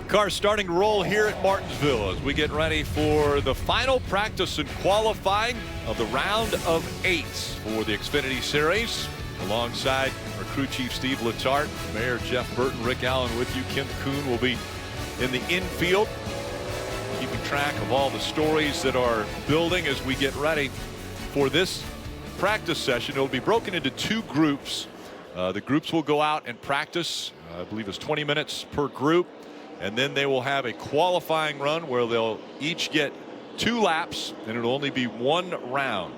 Cars starting to roll here at Martinsville as we get ready for the final practice and qualifying of the round of 8 for the Xfinity Series. Alongside our crew chief Steve Letarte, Mayor Jeff Burton, Rick Allen with you. Kim Kuhn will be in the infield, keeping track of all the stories that are building as we get ready for this practice session. It'll be broken into 2 groups. The groups will go out and practice. I believe it's 20 minutes per group. And then they will have a qualifying run where they'll each get 2 laps, and it'll only be 1 round.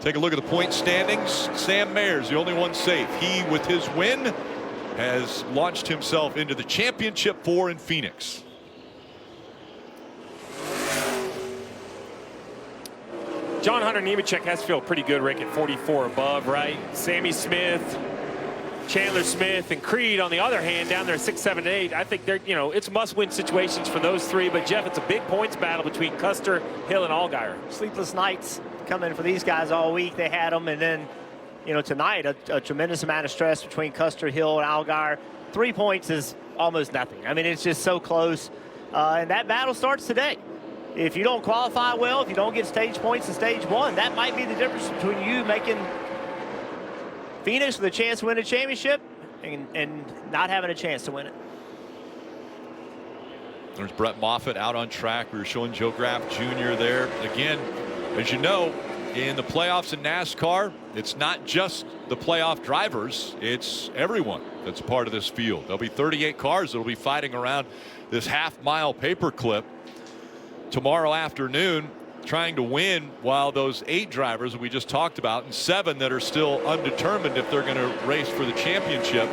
Take a look at the point standings. Sam Mayer's the only one safe. He, with his win, has launched himself into the championship 4 in Phoenix. John Hunter Nemechek has to feel pretty good, Rick, at 44 above, right? Sammy Smith, Chandler Smith, and Creed, on the other hand, down there at 6, 7, 8. I think they're, it's must-win situations for those 3. But Jeff, it's a big points battle between Custer, Hill, and Allgaier. Sleepless nights coming for these guys all week. They had them, and then, tonight a tremendous amount of stress between Custer, Hill, and Allgaier. 3 points is almost nothing. I mean, it's just so close, and that battle starts today. If you don't qualify well, if you don't get stage points in stage 1, that might be the difference between you making Phoenix with a chance to win a championship and not having a chance to win it. There's Brett Moffitt out on track. We were showing Joe Graff Jr. there. Again, as you know, in the playoffs in NASCAR, it's not just the playoff drivers, it's everyone that's part of this field. There'll be 38 cars that'll be fighting around this half-mile paperclip tomorrow afternoon, trying to win, while those 8 drivers that we just talked about and 7 that are still undetermined if they're going to race for the championship,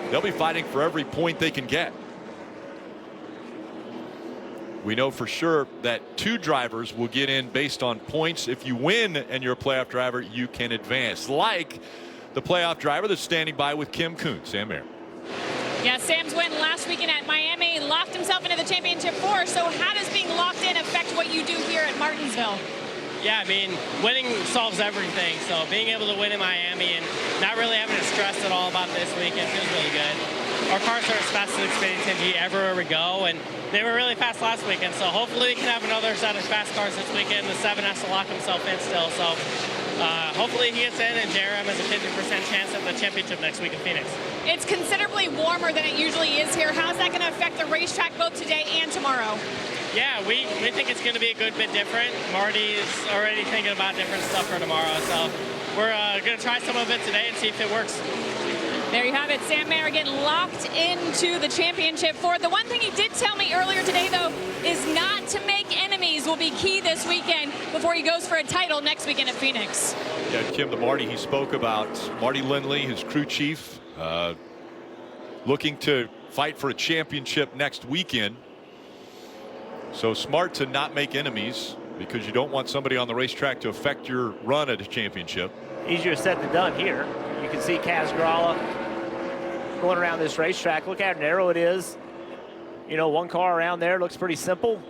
they'll be fighting for every point they can get. We know for sure that 2 drivers will get in based on points. If you win and you're a playoff driver, you can advance, like the playoff driver that's standing by with Kim Kuhn. Sam Mayer. Yeah, Sam's win last weekend at Miami locked himself into the championship 4. So how does being locked in affect what you do here at Martinsville? Yeah, I mean, winning solves everything. So being able to win in Miami and not really having to stress at all about this weekend feels really good. Our cars are as fast as Xfinity everywhere we go, and they were really fast last weekend. So hopefully we can have another set of fast cars this weekend. The 7 has to lock himself in still. So hopefully he gets in, and JRM has a 50% chance at the championship next week in Phoenix. It's considerably warmer than it usually is here. How's that going to affect the racetrack both today and tomorrow? Yeah, we think it's going to be a good bit different. Marty's already thinking about different stuff for tomorrow. So we're going to try some of it today and see if it works. There you have it. Sam Mayer getting locked into the championship 4. The one thing he did tell me earlier today, though, is not to make enemies will be key this weekend before he goes for a title next weekend at Phoenix. Yeah, Kim, the Marty he spoke about, Marty Lindley, his crew chief, looking to fight for a championship next weekend. So smart to not make enemies, because you don't want somebody on the racetrack to affect your run at a championship. Easier said than done here. You can see Kaz Gralla going around this racetrack. Look how narrow it is. One car around there looks pretty simple.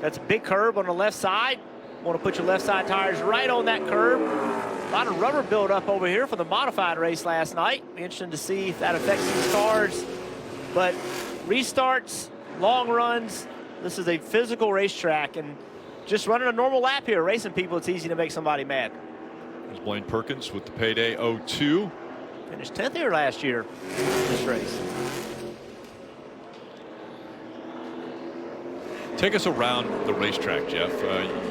That's a big curb on the left side. Want to put your left side tires right on that curb. A lot of rubber buildup over here for the modified race last night. Be interesting to see if that affects these cars. But restarts, long runs, this is a physical racetrack, and just running a normal lap here, racing people, it's easy to make somebody mad. There's Blaine Perkins with the payday 0-2. Finished 10th here last year in this race. Take us around the racetrack, Jeff.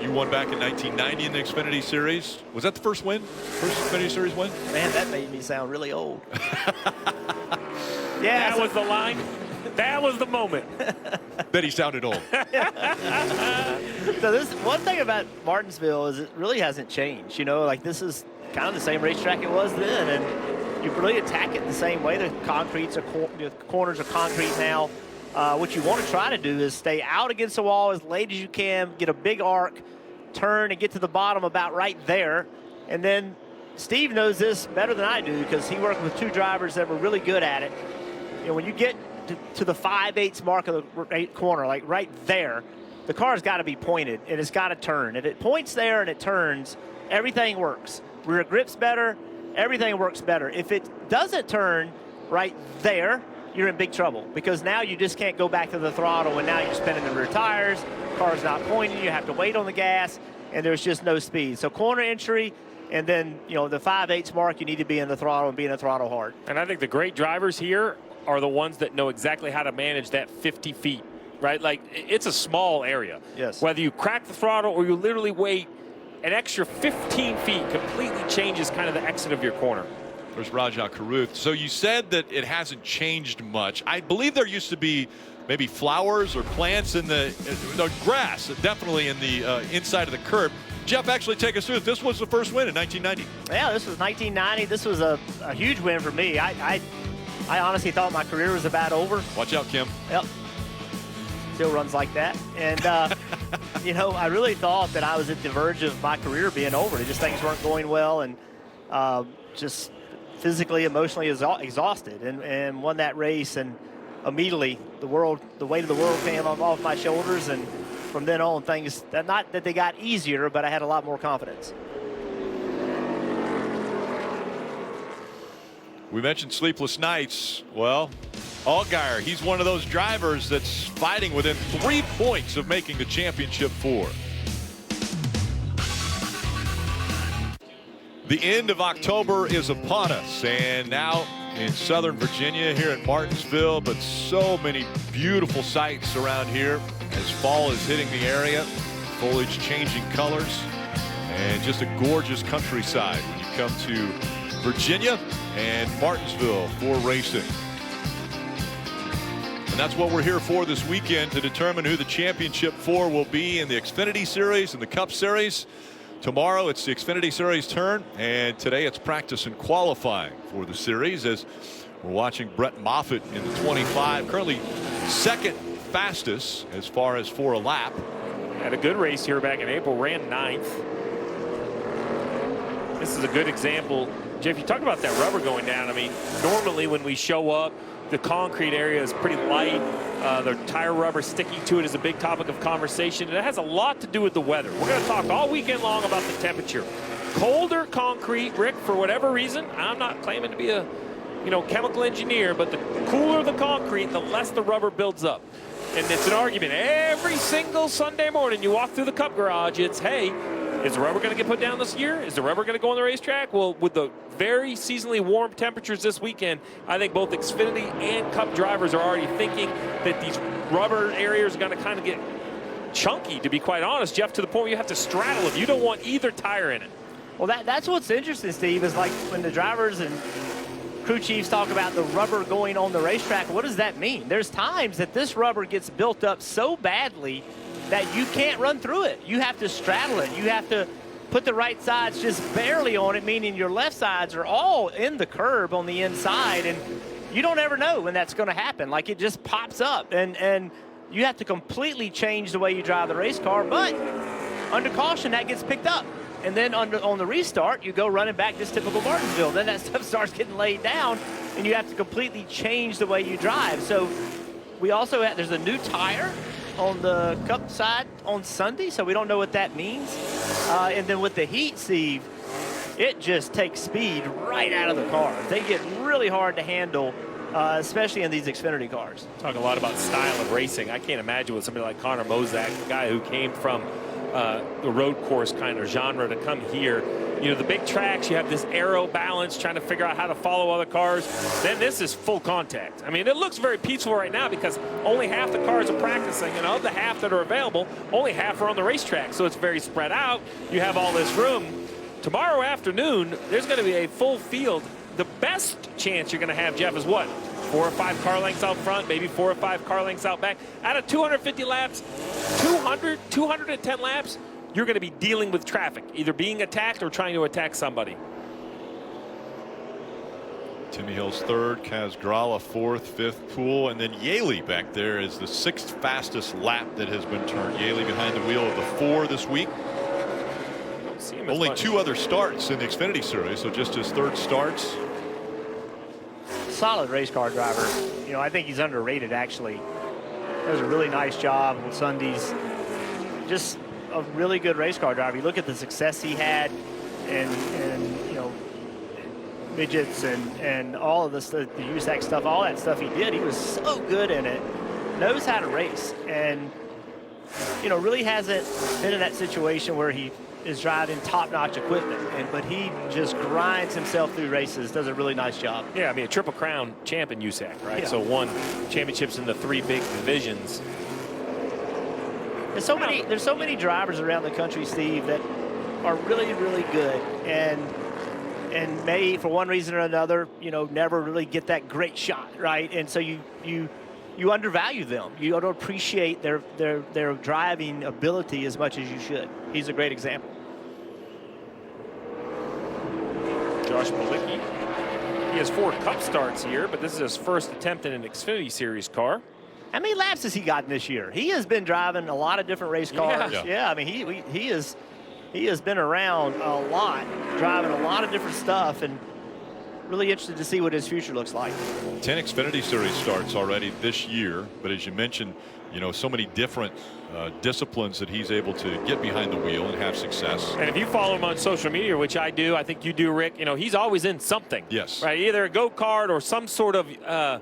You won back in 1990 in the Xfinity Series. Was that the first win? First Xfinity Series win? Man, that made me sound really old. Yeah, that was the line. That was the moment. Bet he sounded old. So this one thing about Martinsville is it really hasn't changed. Like this is kind of the same racetrack it was then, and you really attack it the same way. The corners are concrete now. What you want to try to do is stay out against the wall as late as you can, get a big arc, turn, and get to the bottom about right there. And then Steve knows this better than I do because he worked with 2 drivers that were really good at it. When you get to the 5/8 mark of the right corner, like right there, the car's got to be pointed and it's got to turn. If it points there and it turns, everything works. Rear grip's better, everything works better. If it doesn't turn right there, you're in big trouble, because now you just can't go back to the throttle, and now you're spinning the rear tires, car's not pointing, you have to wait on the gas, and there's just no speed. So corner entry, and then, you know, the 5/8 mark, you need to be in the throttle and be in the throttle hard. And I think the great drivers here are the ones that know exactly how to manage that 50 feet, right? Like, it's a small area. Yes. Whether you crack the throttle or you literally wait an extra 15 feet completely changes kind of the exit of your corner. There's Rajah Caruth. So you said that it hasn't changed much. I believe there used to be maybe flowers or plants in the grass, definitely in the inside of the curb. Jeff, actually take us through it. This was the first win in 1990. Yeah, this was 1990. This was a huge win for me. I honestly thought my career was about over. Watch out, Kim. Yep. Still runs like that. And, you know, I really thought that I was at the verge of my career being over. Just things weren't going well, and just physically, emotionally exhausted, and won that race. And immediately the weight of the world came off my shoulders. And from then on, things, not that they got easier, but I had a lot more confidence. We mentioned sleepless nights. Well, Allgaier, he's one of those drivers that's fighting within 3 points of making the championship 4. The end of October is upon us, and now in Southern Virginia here in Martinsville, but so many beautiful sights around here as fall is hitting the area, foliage changing colors, and just a gorgeous countryside when you come to Virginia and Martinsville for racing. And that's what we're here for this weekend, to determine who the championship 4 will be in the Xfinity Series and the Cup Series. Tomorrow it's the Xfinity Series turn, and today it's practice and qualifying for the series, as we're watching Brett Moffitt in the 25, currently second fastest as far as for a lap. Had a good race here back in April, ran 9th. This is a good example. Jeff, you talk about that rubber going down. I mean, normally when we show up, the concrete area is pretty light. The tire rubber sticking to it is a big topic of conversation, and it has a lot to do with the weather. We're going to talk all weekend long about the temperature. Colder concrete, Rick, for whatever reason, I'm not claiming to be a chemical engineer, but the cooler the concrete, the less the rubber builds up. And it's an argument every single Sunday morning. You walk through the Cup garage, it's, hey, is the rubber going to get put down this year? Is the rubber going to go on the racetrack? Well, with the very seasonally warm temperatures this weekend, I think both Xfinity and Cup drivers are already thinking that these rubber areas are going to kind of get chunky, to be quite honest, Jeff, to the point where you have to straddle it. You don't want either tire in it. Well, that's what's interesting, Steve, is like when the drivers and crew chiefs talk about the rubber going on the racetrack, what does that mean? There's times that this rubber gets built up so badly that you can't run through it. You have to straddle it. You have to put the right sides just barely on it, meaning your left sides are all in the curb on the inside, and you don't ever know when that's going to happen. Like, it just pops up, and you have to completely change the way you drive the race car, but under caution, that gets picked up. And then on the restart, you go running back, just typical Martinsville. Then that stuff starts getting laid down, and you have to completely change the way you drive. So we also have, there's a new tire on the Cup side on Sunday, so we don't know what that means. And then with the heat, Steve, it just takes speed right out of the car. They get really hard to handle, especially in these Xfinity cars. Talk a lot about style of racing. I can't imagine with somebody like Connor Mozak, the guy who came from the road course kind of genre, to come here. You know, the big tracks, you have this aero balance, trying to figure out how to follow other cars. Then this is full contact. I mean, it looks very peaceful right now because only half the cars are practicing, and of the half that are available, only half are on the racetrack. So it's very spread out. You have all this room. Tomorrow afternoon, there's going to be a full field. The best chance you're going to have, Jeff, is what? 4 or 5 car lengths out front, maybe 4 or 5 car lengths out back. Out of 250 laps, 210 laps, you're going to be dealing with traffic, either being attacked or trying to attack somebody. Timmy Hill's third, Kaz Grala fourth, fifth, Poole, and then Yaley back there is the 6th fastest lap that has been turned. Yaley behind the wheel of the 4 this week. Only 2 other starts in the Xfinity Series, so just his 3rd starts. Solid race car driver. You know, I think he's underrated, actually. Does a really nice job on Sundays. Just a really good race car driver. You look at the success he had, and you know, midgets and all of this, the USAC stuff, all that stuff he did. He was so good in it, knows how to race, and really hasn't been in that situation where he is driving top-notch equipment, but he just grinds himself through races, does a really nice job. Yeah, I mean, a Triple Crown champ in USAC, right? Yeah. So won championships in the 3 big divisions. There's so many drivers around the country, Steve, that are really, really good, and may, for one reason or another, never really get that great shot, right? And so you undervalue them. You don't appreciate their driving ability as much as you should. He's a great example. Josh Malicki. He has 4 Cup starts here, but this is his first attempt in an Xfinity Series car. How many laps has he gotten this year? He has been driving a lot of different race cars. Yeah, I mean, he has been around a lot, driving a lot of different stuff, and really interested to see what his future looks like. 10 Xfinity Series starts already this year, but as you mentioned, so many different disciplines that he's able to get behind the wheel and have success. And if you follow him on social media, which I do, I think you do, Rick, he's always in something. Yes. Right, either a go-kart or some sort of, I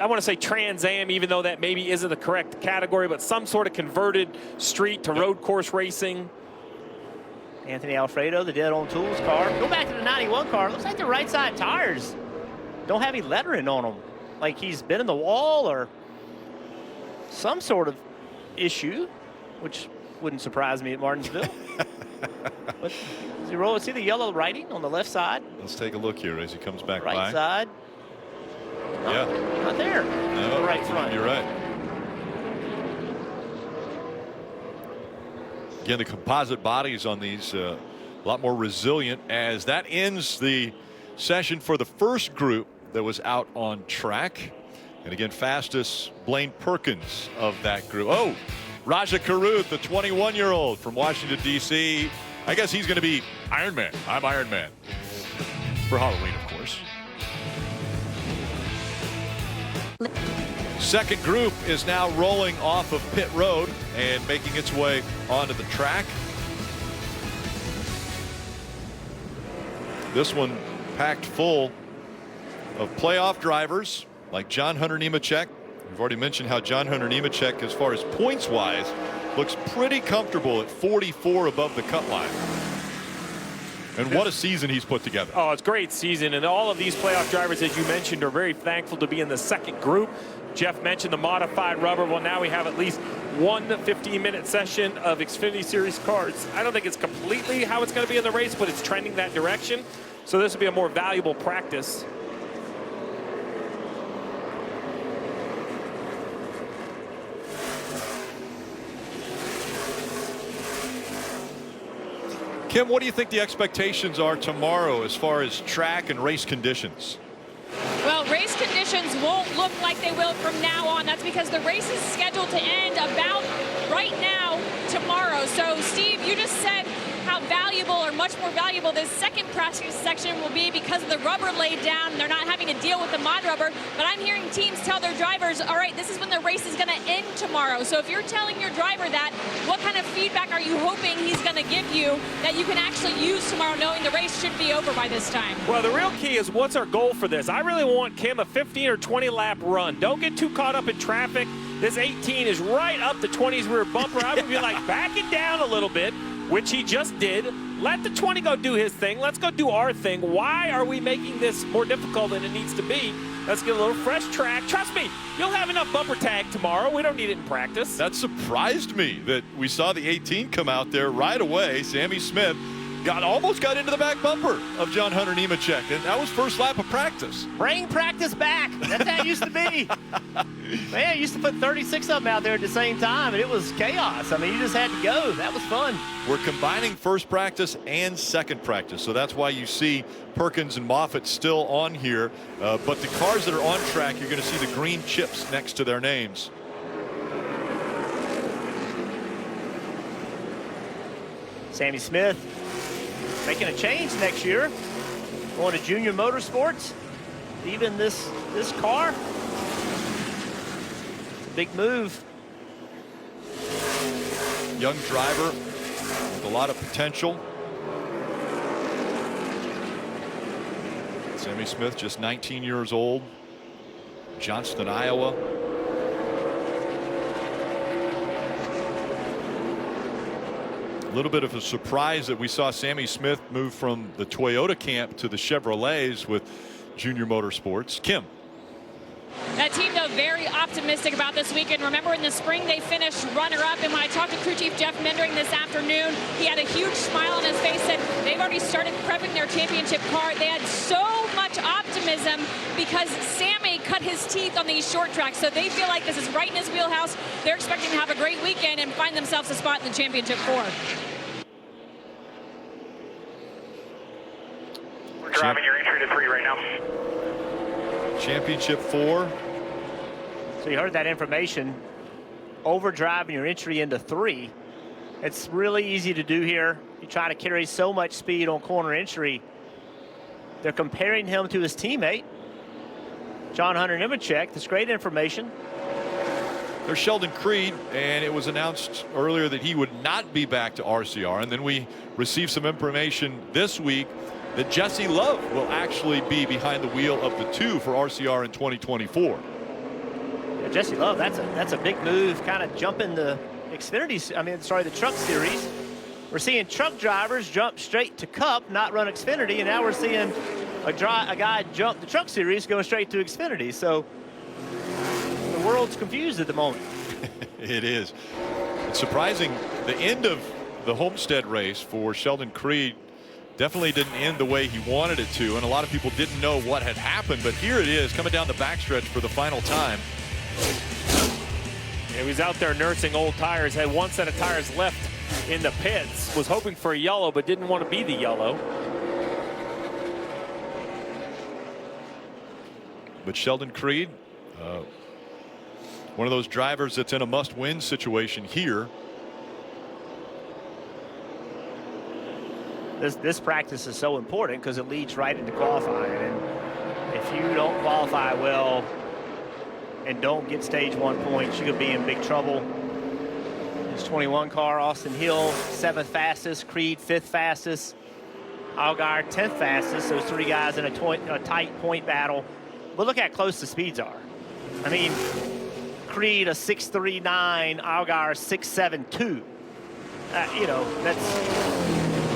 want to say Trans Am, even though that maybe isn't the correct category, but some sort of converted street to road course racing. Anthony Alfredo, the Dead on Tools car. Go back to the 91 car. Looks like the right side tires don't have any lettering on them. Like he's been in the wall or some sort of issue, which wouldn't surprise me at Martinsville. But is he rolling? See the yellow writing on the left side? Let's take a look here as he comes back by. Right side. Yeah. Not there. No, the right front. You're right. Again, the composite bodies on these a lot more resilient, as that ends the session for the first group that was out on track. And again, fastest Blaine Perkins of that group. Oh, Raja Karuth, the 21-year-old from Washington, D.C. I guess he's going to be Iron Man. I'm Iron Man. For Halloween, of course. Second group is now rolling off of pit road and making its way onto the track. This one packed full of playoff drivers like John Hunter Nemechek. We've already mentioned how John Hunter Nemechek, as far as points wise, looks pretty comfortable at 44 above the cut line. And what a season he's put together. Oh, it's a great season. And all of these playoff drivers, as you mentioned, are very thankful to be in the second group. Jeff mentioned the modified rubber. Well, now we have at least one 15-minute session of Xfinity Series cars. I don't think it's completely how it's going to be in the race, but it's trending that direction. So this will be a more valuable practice. Kim, what do you think the expectations are tomorrow as far as track and race conditions? Well, race conditions won't look like they will from now on. That's because the race is scheduled to end about right now tomorrow. So, Steve, you just said how valuable, or much more valuable, this second practice section will be because of the rubber laid down. They're not having to deal with the mod rubber. But I'm hearing teams tell their drivers, all right, this is when the race is going to end tomorrow. So if you're telling your driver that, what kind of feedback are you hoping he's going to give you that you can actually use tomorrow, knowing the race should be over by this time? Well, the real key is, what's our goal for this? I really want Kim a 15 or 20 lap run. Don't get too caught up in traffic. This 18 is right up the 20's rear bumper. I would be like, back it down a little bit, which he just did. Let the 20 go do his thing. Let's go do our thing. Why are we making this more difficult than it needs to be? Let's get a little fresh track. Trust me, you'll have enough bumper tag tomorrow. We don't need it in practice. That surprised me that we saw the 18 come out there right away. Sammy Smith almost got into the back bumper of John Hunter Nemechek, and that was first lap of practice. Bring practice back. That's how it used to be. Man, I used to put 36 of them out there at the same time, and it was chaos. I mean, you just had to go. That was fun. We're combining first practice and second practice, so that's why you see Perkins and Moffitt still on here. But the cars that are on track, you're going to see the green chips next to their names. Sammy Smith making a change next year, going to junior motorsports. Even this car, it's a big move. Young driver with a lot of potential. Sammy Smith, just 19 years old. Johnston, Iowa. A little bit of a surprise that we saw Sammy Smith move from the Toyota camp to the Chevrolets with Junior Motorsports. Kim. That team, though, very optimistic about this weekend. Remember, in the spring, they finished runner-up, and when I talked to crew chief Jeff Mendering this afternoon, he had a huge smile on his face, said they've already started prepping their championship car. They had so much optimism because Sammy cut his teeth on these short tracks, so they feel like this is right in his wheelhouse. They're expecting to have a great weekend and find themselves a spot in the championship 4. We're driving your entry to 3 right now. Championship 4. So you heard that information. Overdriving your entry into 3. It's really easy to do here. You try to carry so much speed on corner entry. They're comparing him to his teammate, John Hunter Nemechek. That's great information. There's Sheldon Creed, and it was announced earlier that he would not be back to RCR. And then we received some information this week that Jesse Love will actually be behind the wheel of the 2 for RCR in 2024. Yeah, Jesse Love, that's a big move, kind of jumping the Xfinity, the Truck Series. We're seeing truck drivers jump straight to Cup, not run Xfinity, and now we're seeing a guy jump the Truck Series going straight to Xfinity. So the world's confused at the moment. It is. It's surprising. The end of the Homestead race for Sheldon Creed definitely didn't end the way he wanted it to, and a lot of people didn't know what had happened, but here it is coming down the backstretch for the final time. Yeah, he was out there nursing old tires, had one set of tires left in the pits, was hoping for a yellow but didn't want to be the yellow. But Sheldon Creed, one of those drivers that's in a must-win situation here. This practice is so important because it leads right into qualifying, and if you don't qualify well and don't get stage 1 points, you could be in big trouble. This 21 car, Austin Hill, 7th fastest, Creed 5th fastest, Allgaier 10th fastest. Those 3 guys in a tight point battle. But look how close the speeds are. I mean, Creed a 6.39, Allgaier 6.72.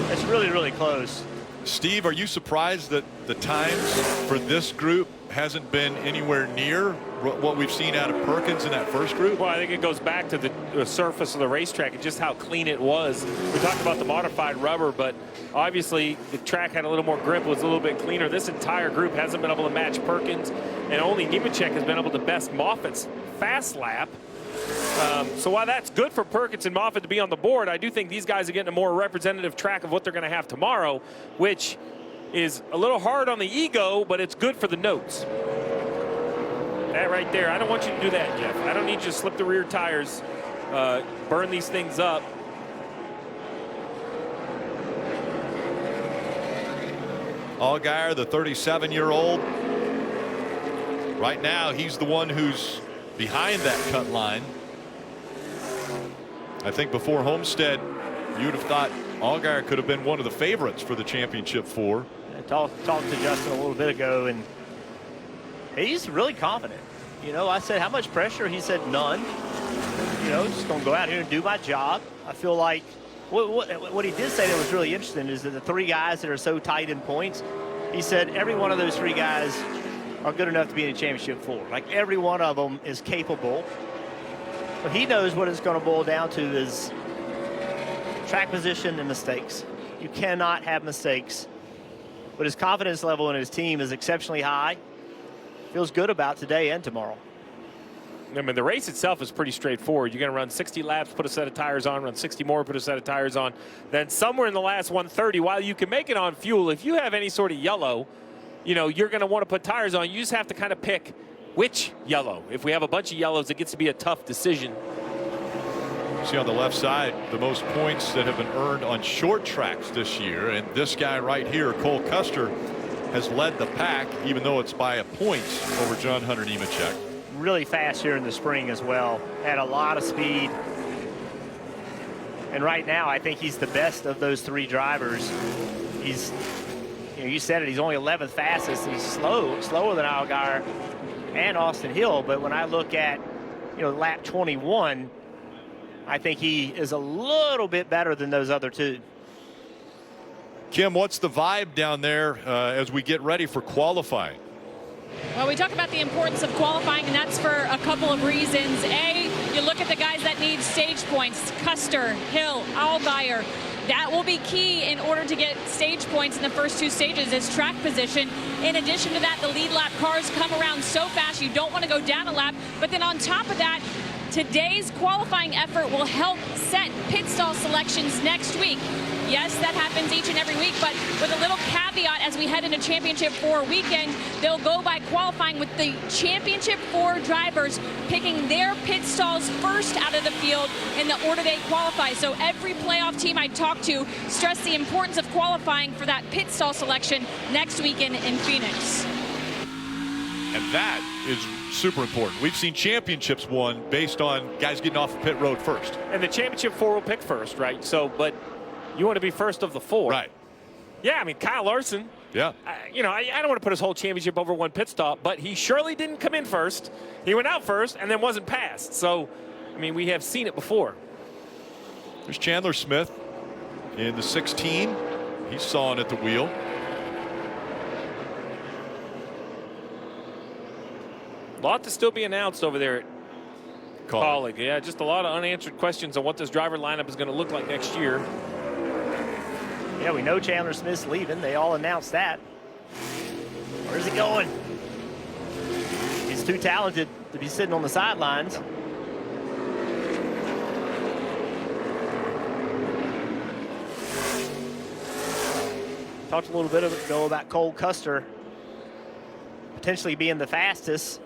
That's really, really close. Steve, are you surprised that the times for this group hasn't been anywhere near what we've seen out of Perkins in that first group? Well, I think it goes back to the surface of the racetrack and just how clean it was. We talked about the modified rubber, but obviously the track had a little more grip, was a little bit cleaner. This entire group hasn't been able to match Perkins, and only Nemechek has been able to best Moffitt's fast lap. So while that's good for Perkins and Moffitt to be on the board, I do think these guys are getting a more representative track of what they're going to have tomorrow, which is a little hard on the ego, but it's good for the notes. That right there, I don't want you to do that, Jeff. I don't need you to slip the rear tires, burn these things up. Allgaier, the 37-year-old. Right now, he's the one who's behind that cut line. I think before Homestead, you'd have thought Allgaier could have been one of the favorites for the championship 4. I talked to Justin a little bit ago, and he's really confident. I said, how much pressure? He said, none. Just going to go out here and do my job. I feel like what he did say that was really interesting is that the 3 guys that are so tight in points, he said every one of those 3 guys are good enough to be in a championship 4. Like, every one of them is capable. But he knows what it's going to boil down to is track position and mistakes. You cannot have mistakes. But his confidence level in his team is exceptionally high. Feels good about today and tomorrow. I mean, the race itself is pretty straightforward. You're going to run 60 laps, put a set of tires on, run 60 more, put a set of tires on. Then somewhere in the last 130, while you can make it on fuel, if you have any sort of yellow, you're going to want to put tires on. You just have to kind of pick which yellow. If we have a bunch of yellows, it gets to be a tough decision. See on the left side, the most points that have been earned on short tracks this year. And this guy right here, Cole Custer, has led the pack, even though it's by a point over John Hunter Nemechek. Really fast here in the spring as well. Had a lot of speed. And right now, I think he's the best of those 3 drivers. He's, you said it, he's only 11th fastest. He's slower than Allgaier and Austin Hill. But when I look at, lap 21, I think he is a little bit better than those other two. Kim, what's the vibe down there as we get ready for qualifying? Well, we talk about the importance of qualifying, and that's for a couple of reasons. A, you look at the guys that need stage points, Custer, Hill, Allgaier. That will be key in order to get stage points in the first two stages is track position. In addition to that, the lead lap cars come around so fast you don't want to go down a lap. But then on top of that, today's qualifying effort will help set pit stall selections next week. Yes, that happens each and every week, but with a little caveat as we head into Championship 4 weekend, they'll go by qualifying with the Championship 4 drivers picking their pit stalls first out of the field in the order they qualify. So every playoff team I talk to stress the importance of qualifying for that pit stall selection next weekend in Phoenix. And that is super important. We've seen championships won based on guys getting off the pit road first. And the Championship 4 will pick first, right? So, but you want to be first of the 4. Right. Yeah, I mean, Kyle Larson. Yeah. I don't want to put his whole championship over one pit stop, but he surely didn't come in first. He went out first and then wasn't passed. So, I mean, we have seen it before. There's Chandler Smith in the 16. He's sawing at the wheel. A lot to still be announced over there at Colleague. Yeah, just a lot of unanswered questions on what this driver lineup is going to look like next year. Yeah, we know Chandler Smith's leaving. They all announced that. Where's he going? He's too talented to be sitting on the sidelines. Talked a little bit ago about Cole Custer potentially being the fastest.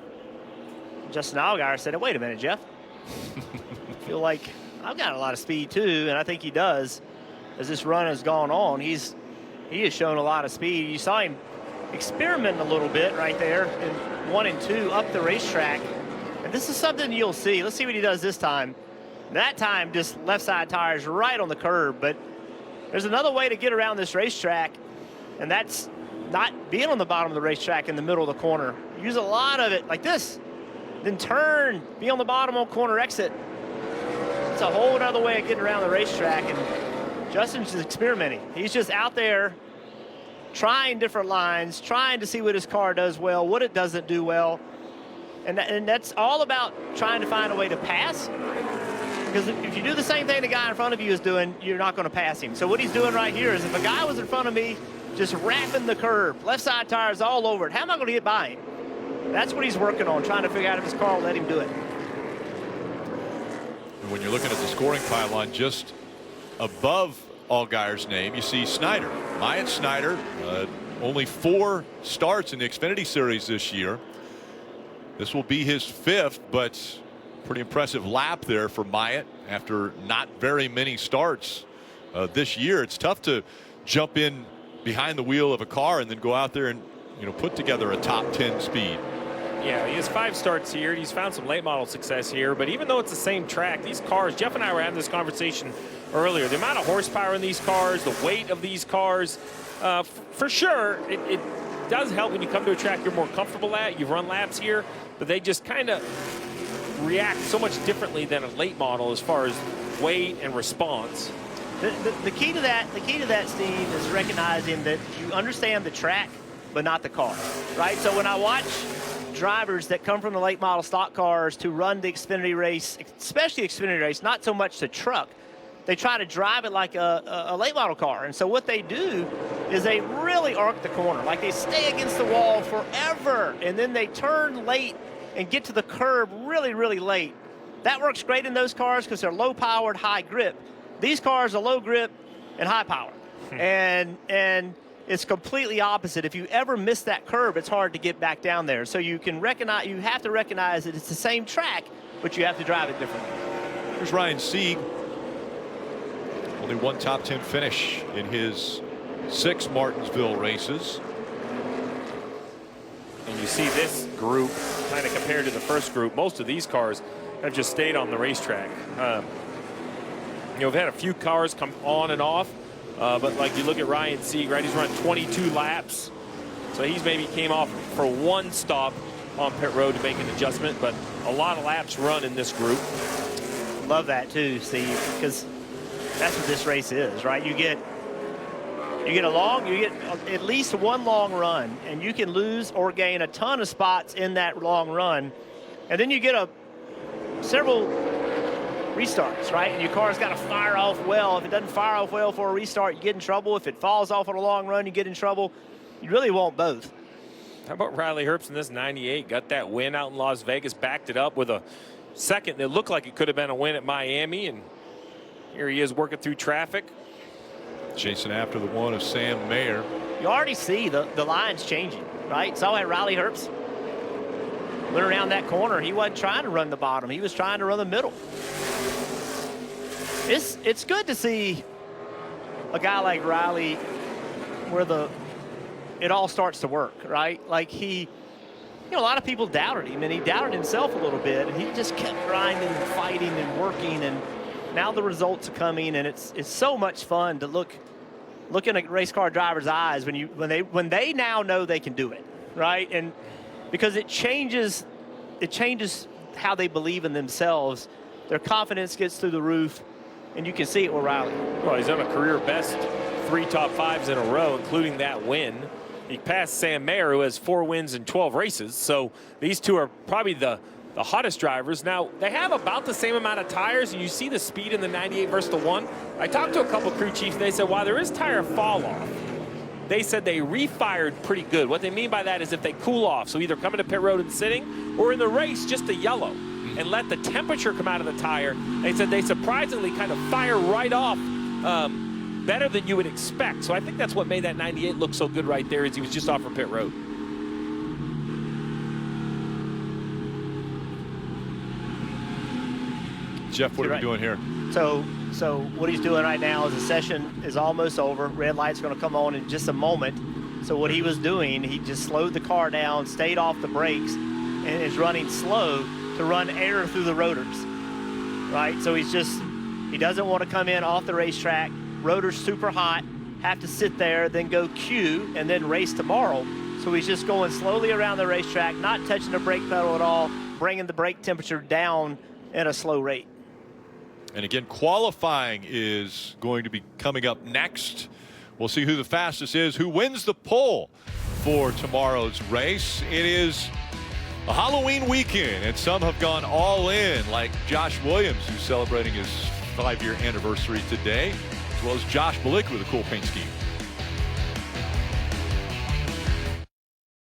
Justin Allgaier said, wait a minute, Jeff. I feel like I've got a lot of speed too, and I think he does. As this run has gone on, he has shown a lot of speed. You saw him experimenting a little bit right there in 1 and 2 up the racetrack. And this is something you'll see. Let's see what he does this time. That time, just left side tires right on the curb. But there's another way to get around this racetrack, and that's not being on the bottom of the racetrack in the middle of the corner. Use a lot of it like this. Then turn, be on the bottom on corner exit. It's a whole other way of getting around the racetrack, and Justin's just experimenting. He's just out there trying different lines, trying to see what his car does well, what it doesn't do well. And that's all about trying to find a way to pass. Because if you do the same thing the guy in front of you is doing, you're not going to pass him. So what he's doing right here is if a guy was in front of me just wrapping the curb, left side tires all over it, how am I going to get by him? That's what he's working on, trying to figure out if his car will let him do it. And when you're looking at the scoring pylon, just above Allgaier's name, you see Snyder. Myatt Snyder, only 4 starts in the Xfinity Series this year. This will be his 5th, but pretty impressive lap there for Myatt after not very many starts this year. It's tough to jump in behind the wheel of a car and then go out there and put together a top 10 speed. Yeah, he has 5 starts here. He's found some late model success here, but even though it's the same track, these cars, Jeff and I were having this conversation earlier, the amount of horsepower in these cars, the weight of these cars, for sure, it does help when you come to a track you're more comfortable at. You've run laps here, but they just kind of react so much differently than a late model as far as weight and response. The key to that, Steve, is recognizing that you understand the track, but not the car, right? So when I watch drivers that come from the late model stock cars to run the Xfinity race, especially Xfinity race, not so much the truck, they try to drive it like a late model car. And so what they do is they really arc the corner, like they stay against the wall forever, and then they turn late and get to the curb really, really late. That works great in those cars because they're low powered, high grip. These cars are low grip and high power. And it's completely opposite. If you ever miss that curb, it's hard to get back down there. So you have to recognize that it's the same track, but you have to drive it differently. Here's Ryan Sieg. Only 1 top 10 finish in his 6 Martinsville races. And you see this group kind of compared to the first group. Most of these cars have just stayed on the racetrack. We've had a few cars come on and off, But like you look at Ryan Sieg, right? He's run 22 laps. So he's maybe came off for one stop on pit road to make an adjustment, but a lot of laps run in this group. Love that too, Steve, because that's what this race is, right? You get at least one long run, and you can lose or gain a ton of spots in that long run, and then you get several restarts, right? And your car's got to fire off well. If it doesn't fire off well for a restart, you get in trouble. If it falls off on a long run, you get in trouble. You really want both. How about Riley Herbst in this 98? Got that win out in Las Vegas, backed it up with a second that looked like it could have been a win at Miami, and here he is working through traffic. Chasing after the one of Sam Mayer. You already see the lines changing, right? Saw how Riley Herbst went around that corner. He wasn't trying to run the bottom. He was trying to run the middle. It's good to see a guy like Riley where it all starts to work, right? Like a lot of people doubted him, and he doubted himself a little bit, and he just kept grinding and fighting and working, and now the results are coming, and it's so much fun to look in a race car driver's eyes when they now know they can do it, right? And because it changes how they believe in themselves. Their confidence gets through the roof, and you can see it with Riley. Well, he's on a career best 3 top 5s in a row, including that win. He passed Sam Mayer, who has 4 wins in 12 races. So these two are probably the hottest drivers. Now, they have about the same amount of tires, and you see the speed in the 98 versus the 1. I talked to a couple crew chiefs, and they said, while there is tire fall off, they said they refired pretty good. What they mean by that is if they cool off, so either coming to pit road and sitting, or in the race, just a yellow, and let the temperature come out of the tire. They said they surprisingly kind of fire right off better than you would expect. So I think that's what made that 98 look so good right there, is he was just off from pit road. Jeff, what are we doing here? So what he's doing right now is the session is almost over. Red light's going to come on in just a moment. So what he was doing, he just slowed the car down, stayed off the brakes, and is running slow to run air through the rotors, right? So he doesn't want to come in off the racetrack. Rotor's super hot, have to sit there, then go queue, and then race tomorrow. So he's just going slowly around the racetrack, not touching the brake pedal at all, bringing the brake temperature down at a slow rate. And again, qualifying is going to be coming up next. We'll see who the fastest is, who wins the pole for tomorrow's race. It is a Halloween weekend, and some have gone all in, like Josh Williams, who's celebrating his 5-year anniversary today, as well as Josh Malik with a cool paint scheme.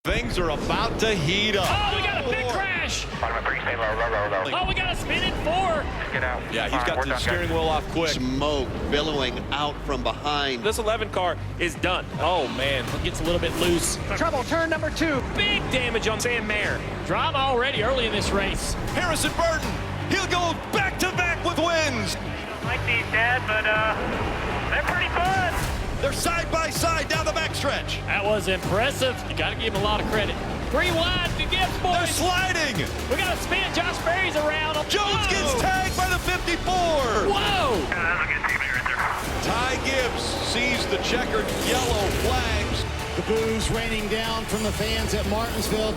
Things are about to heat up. Oh, we got a big crash. Oh, we got a spin in 4. Get out. Yeah, he's got the steering wheel off quick. Smoke billowing out from behind. This 11 car is done. Oh, man, it gets a little bit loose. Trouble, turn number 2. Big damage on Sam Mayer. Drama already early in this race. Harrison Burton, he'll go back-to-back with wins. Like these, Dad, but they're pretty fun. They're side by side down the backstretch. That was impressive. You got to give him a lot of credit. 3 wide to Gibbs, They're boys. sliding. We got to spin. Josh Berry's around. Jones gets tagged by the 54. Whoa. That's a good teammate right there. Ty Gibbs sees the checkered yellow flags. The boos raining down from the fans at Martinsville.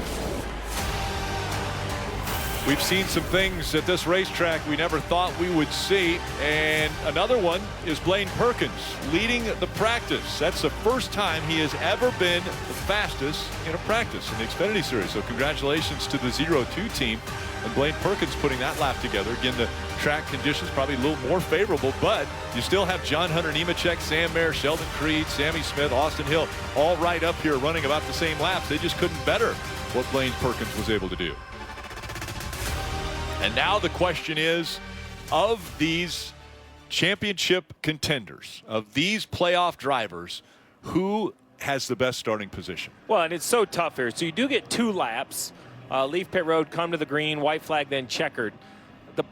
We've seen some things at this racetrack we never thought we would see, and another one is Blaine Perkins leading the practice. That's the first time he has ever been the fastest in a practice in the Xfinity Series. So congratulations to the 0-2 team and Blaine Perkins putting that lap together. Again, the track conditions probably a little more favorable, but you still have John Hunter Nemechek, Sam Mayer, Sheldon Creed, Sammy Smith, Austin Hill all right up here running about the same laps. They just couldn't better what Blaine Perkins was able to do. And now the question is, of these championship contenders, of these playoff drivers, who has the best starting position? Well, and it's so tough here. So you do get 2 laps. Leave pit road, come to the green, white flag, then checkered.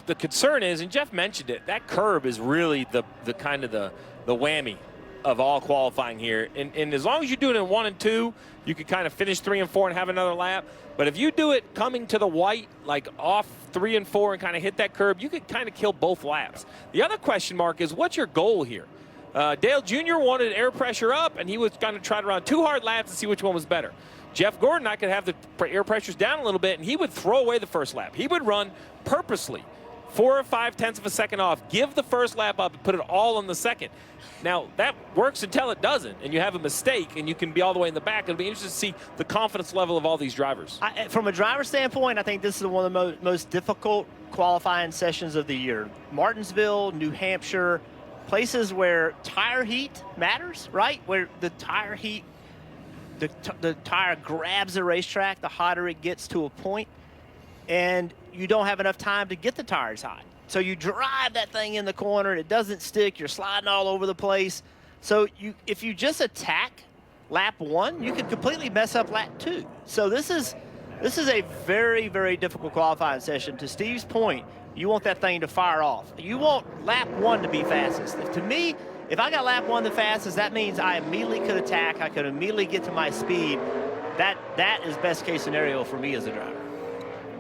The concern is, and Jeff mentioned it, that curb is really the kind of the whammy of all qualifying here. And as long as you do it in 1 and 2, you can kind of finish 3 and 4 and have another lap. But if you do it coming to the white, like off 3 and 4 and kind of hit that curb, you could kind of kill both laps. The other question mark is, what's your goal here? Dale Jr. wanted air pressure up, and he was going to try to run 2 hard laps and see which one was better. Jeff Gordon, I could have the air pressures down a little bit, and he would throw away the first lap. He would run purposely 4 or 5/10 of a second off, give the first lap up, and put it all on the second. Now, that works until it doesn't, and you have a mistake, and you can be all the way in the back. It'll be interesting to see the confidence level of all these drivers. From a driver standpoint, I think this is one of the most difficult qualifying sessions of the year. Martinsville, New Hampshire, places where tire heat matters, right? Where the tire heat, the tire grabs the racetrack, the hotter it gets to a point, and you don't have enough time to get the tires hot. So you drive that thing in the corner, and it doesn't stick. You're sliding all over the place. So if you just attack lap 1, you could completely mess up lap 2. So this is a very, very difficult qualifying session. To Steve's point, you want that thing to fire off. You want lap 1 to be fastest. To me, if I got lap 1 the fastest, that means I immediately could attack. I could immediately get to my speed. That is best case scenario for me as a driver.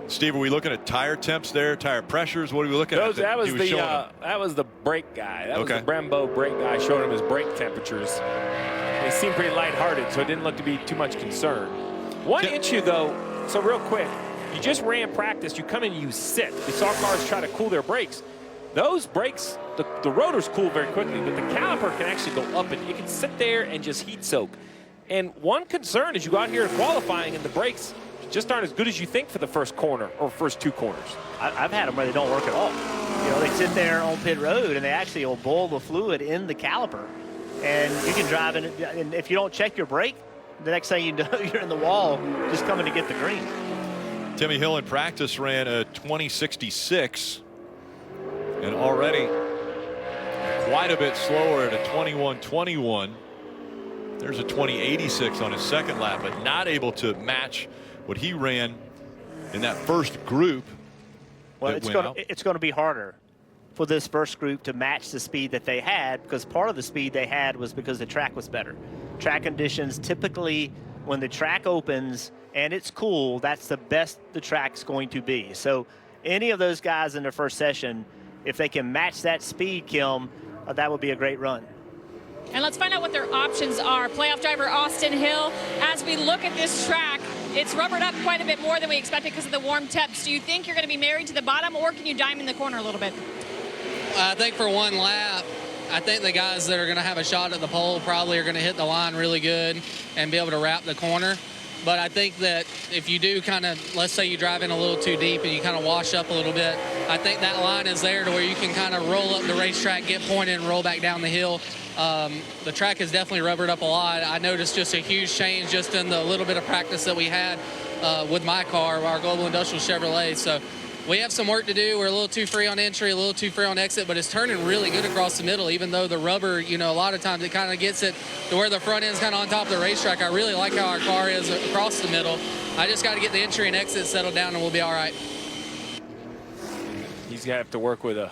Steve, are we looking at tire temps there, tire pressures? What are we looking at? That was the brake guy. That was the Brembo brake guy showing him his brake temperatures. They seemed pretty lighthearted, so it didn't look to be too much concern. One issue, though, so real quick, you just ran practice. You come in and you sit. We saw cars try to cool their brakes. Those brakes, the rotors cool very quickly, but the caliper can actually go up, and you can sit there and just heat soak. And one concern is you go out here qualifying, and the brakes just aren't as good as you think for the first corner or first 2 corners. I've had them where they don't work at all. You know, they sit there on pit road, and they actually will boil the fluid in the caliper. And you can drive in, and if you don't check your brake, the next thing you know, you're in the wall just coming to get the green. Timmy Hill in practice ran a 20.66, and already quite a bit slower at a 21.21. There's a 20.86 on his second lap, but not able to match what he ran in that first group. Well, it's going to be harder for this first group to match the speed that they had, because part of the speed they had was because the track was better. Track conditions, typically when the track opens and it's cool, that's the best the track's going to be. So any of those guys in their first session, if they can match that speed, Kim, that would be a great run. And let's find out what their options are. Playoff driver Austin Hill, as we look at this track, it's rubbered up quite a bit more than we expected because of the warm temps. Do you think you're going to be married to the bottom, or can you dime in the corner a little bit? I think for one lap, I think the guys that are going to have a shot at the pole probably are going to hit the line really good and be able to wrap the corner. But I think that if you do kind of, let's say you drive in a little too deep and you kind of wash up a little bit, I think that line is there to where you can kind of roll up the racetrack, get pointed, and roll back down the hill. The track has definitely rubbered up a lot. I noticed just a huge change just in the little bit of practice that we had with my car, our Global Industrial Chevrolet. So we have some work to do. We're a little too free on entry, a little too free on exit, but it's turning really good across the middle, even though the rubber, you know, a lot of times it kind of gets it to where the front end's kind of on top of the racetrack. I really like how our car is across the middle. I just got to get the entry and exit settled down, and we'll be all right. He's going to have to work with a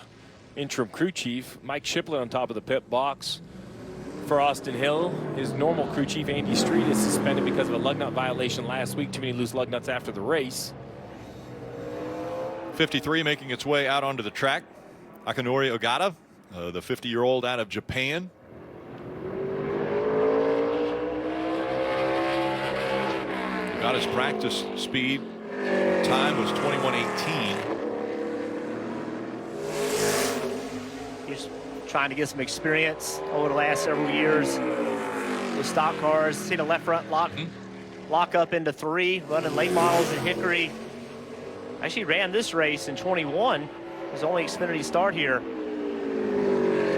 interim crew chief. Mike Shipley on top of the pit box for Austin Hill. His normal crew chief, Andy Street, is suspended because of a lug nut violation last week. Too many loose lug nuts after the race. 53 making its way out onto the track. Akinori Ogata, the 50-year-old out of Japan. Ogata's practice speed time was 21.18. He's trying to get some experience over the last several years with stock cars. Seen a left front lock up into 3, running late models in Hickory. Actually ran this race in 21. His only Xfinity start here.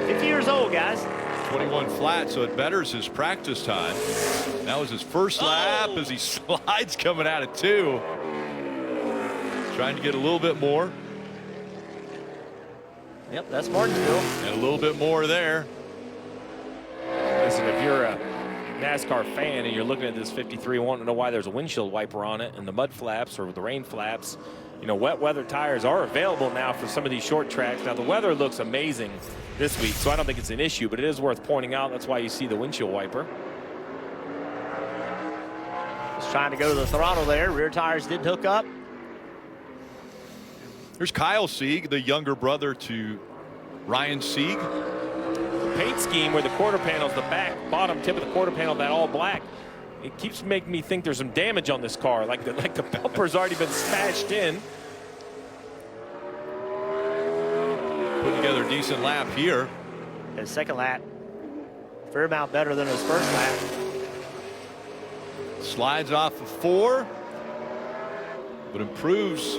50 years old, guys. 21 flat, so it betters his practice time. That was his first lap as he slides coming out of 2. Trying to get a little bit more. Yep, that's Martinsville. And a little bit more there. Listen, if you're a NASCAR fan and you're looking at this 53 wanting to know why there's a windshield wiper on it and the mud flaps or the rain flaps, you know, wet weather tires are available now for some of these short tracks. Now, the weather looks amazing this week, so I don't think it's an issue, but it is worth pointing out. That's why you see the windshield wiper. Just trying to go to the throttle there. Rear tires didn't hook up. Here's Kyle Sieg, the younger brother to Ryan Sieg. paint scheme where the quarter panel's the bottom tip of the quarter panel, that all black, it keeps making me think there's some damage on this car, like the bumper's already been smashed in. Put together a decent lap here. His second lap, fair amount better than his first lap. Slides off of 4, but improves.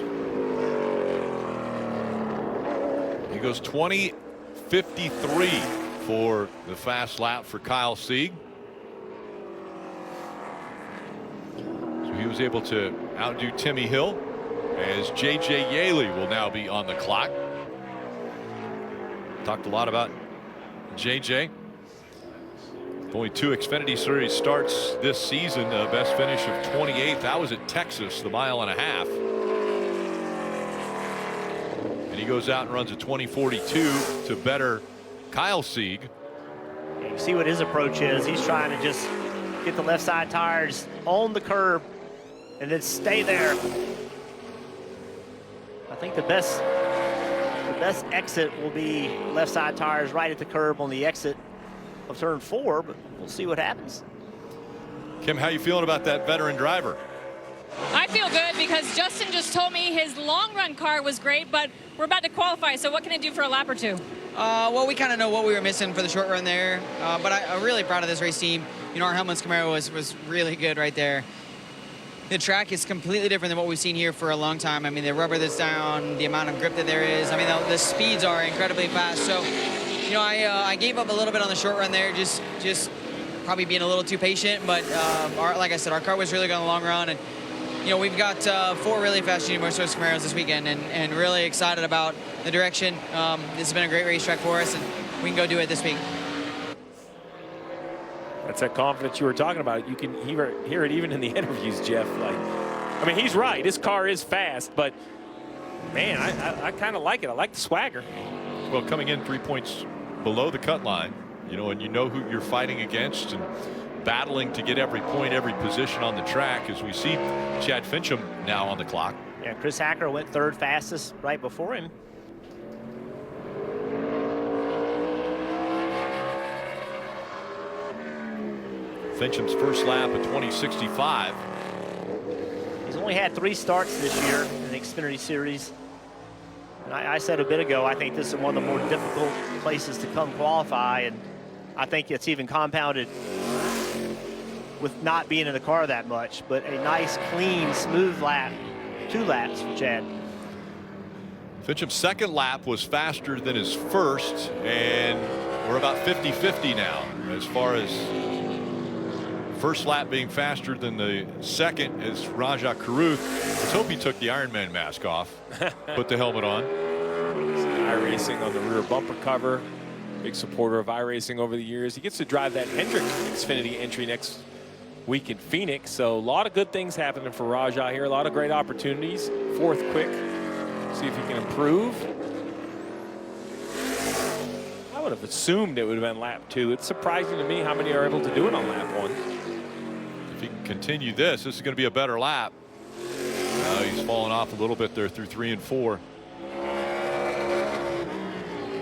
He goes 20.53 for the fast lap for Kyle Sieg. So he was able to outdo Timmy Hill, as J.J. Yaley will now be on the clock. Talked a lot about J.J. Only 2 Xfinity Series starts this season. Best finish of 28th. That was at Texas, the 1.5 miles. And he goes out and runs a 20.42 to better Kyle Sieg. Yeah, you see what his approach is. He's trying to just get the left side tires on the curb and then stay there. I think the best exit will be left side tires right at the curb on the exit of turn 4, but we'll see what happens. Kim, how you feeling about that veteran driver? I feel good because Justin just told me his long run car was great, but we're about to qualify, so what can I do for a lap or two? Well, we kind of know what we were missing for the short run there, but I'm really proud of this race team. You know, our Helmets Camaro was really good right there. The track is completely different than what we've seen here for a long time. I mean, the rubber that's down, the amount of grip that there is. I mean, the speeds are incredibly fast. So, you know, I gave up a little bit on the short run there, just probably being a little too patient. But like I said, our car was really good on the long run. And, you know, we've got 4 really fast Junior Motorsports Camaros this weekend and really excited about the direction. This has been a great racetrack for us, and we can go do it this week. That's that confidence you were talking about. You can hear it even in the interviews, Jeff. Like, I mean, he's right. His car is fast, but man, I kind of like it. I like the swagger. Well, coming in 3 points below the cut line, you know, and you know who you're fighting against and battling to get every point, every position on the track, as we see Chad Fincham now on the clock. Yeah, Chris Hacker went 3rd fastest right before him. Fincham's first lap at 20.65. He's only had 3 starts this year in the Xfinity Series. And I said a bit ago, I think this is one of the more difficult places to come qualify, and I think it's even compounded with not being in the car that much, but a nice, clean, smooth lap, 2 laps for Chad. Fincham's second lap was faster than his first, and we're about 50-50 now as far as first lap being faster than the second is Raja Karuth. Let's hope he took the Ironman mask off, put the helmet on. iRacing on the rear bumper cover. Big supporter of iRacing over the years. He gets to drive that Hendrick Xfinity entry next week in Phoenix. So a lot of good things happening for Raja here. A lot of great opportunities. 4th quick. See if he can improve. I would have assumed it would have been lap 2. It's surprising to me how many are able to do it on lap 1. If he can continue this is going to be a better lap. He's fallen off a little bit there through 3 and 4.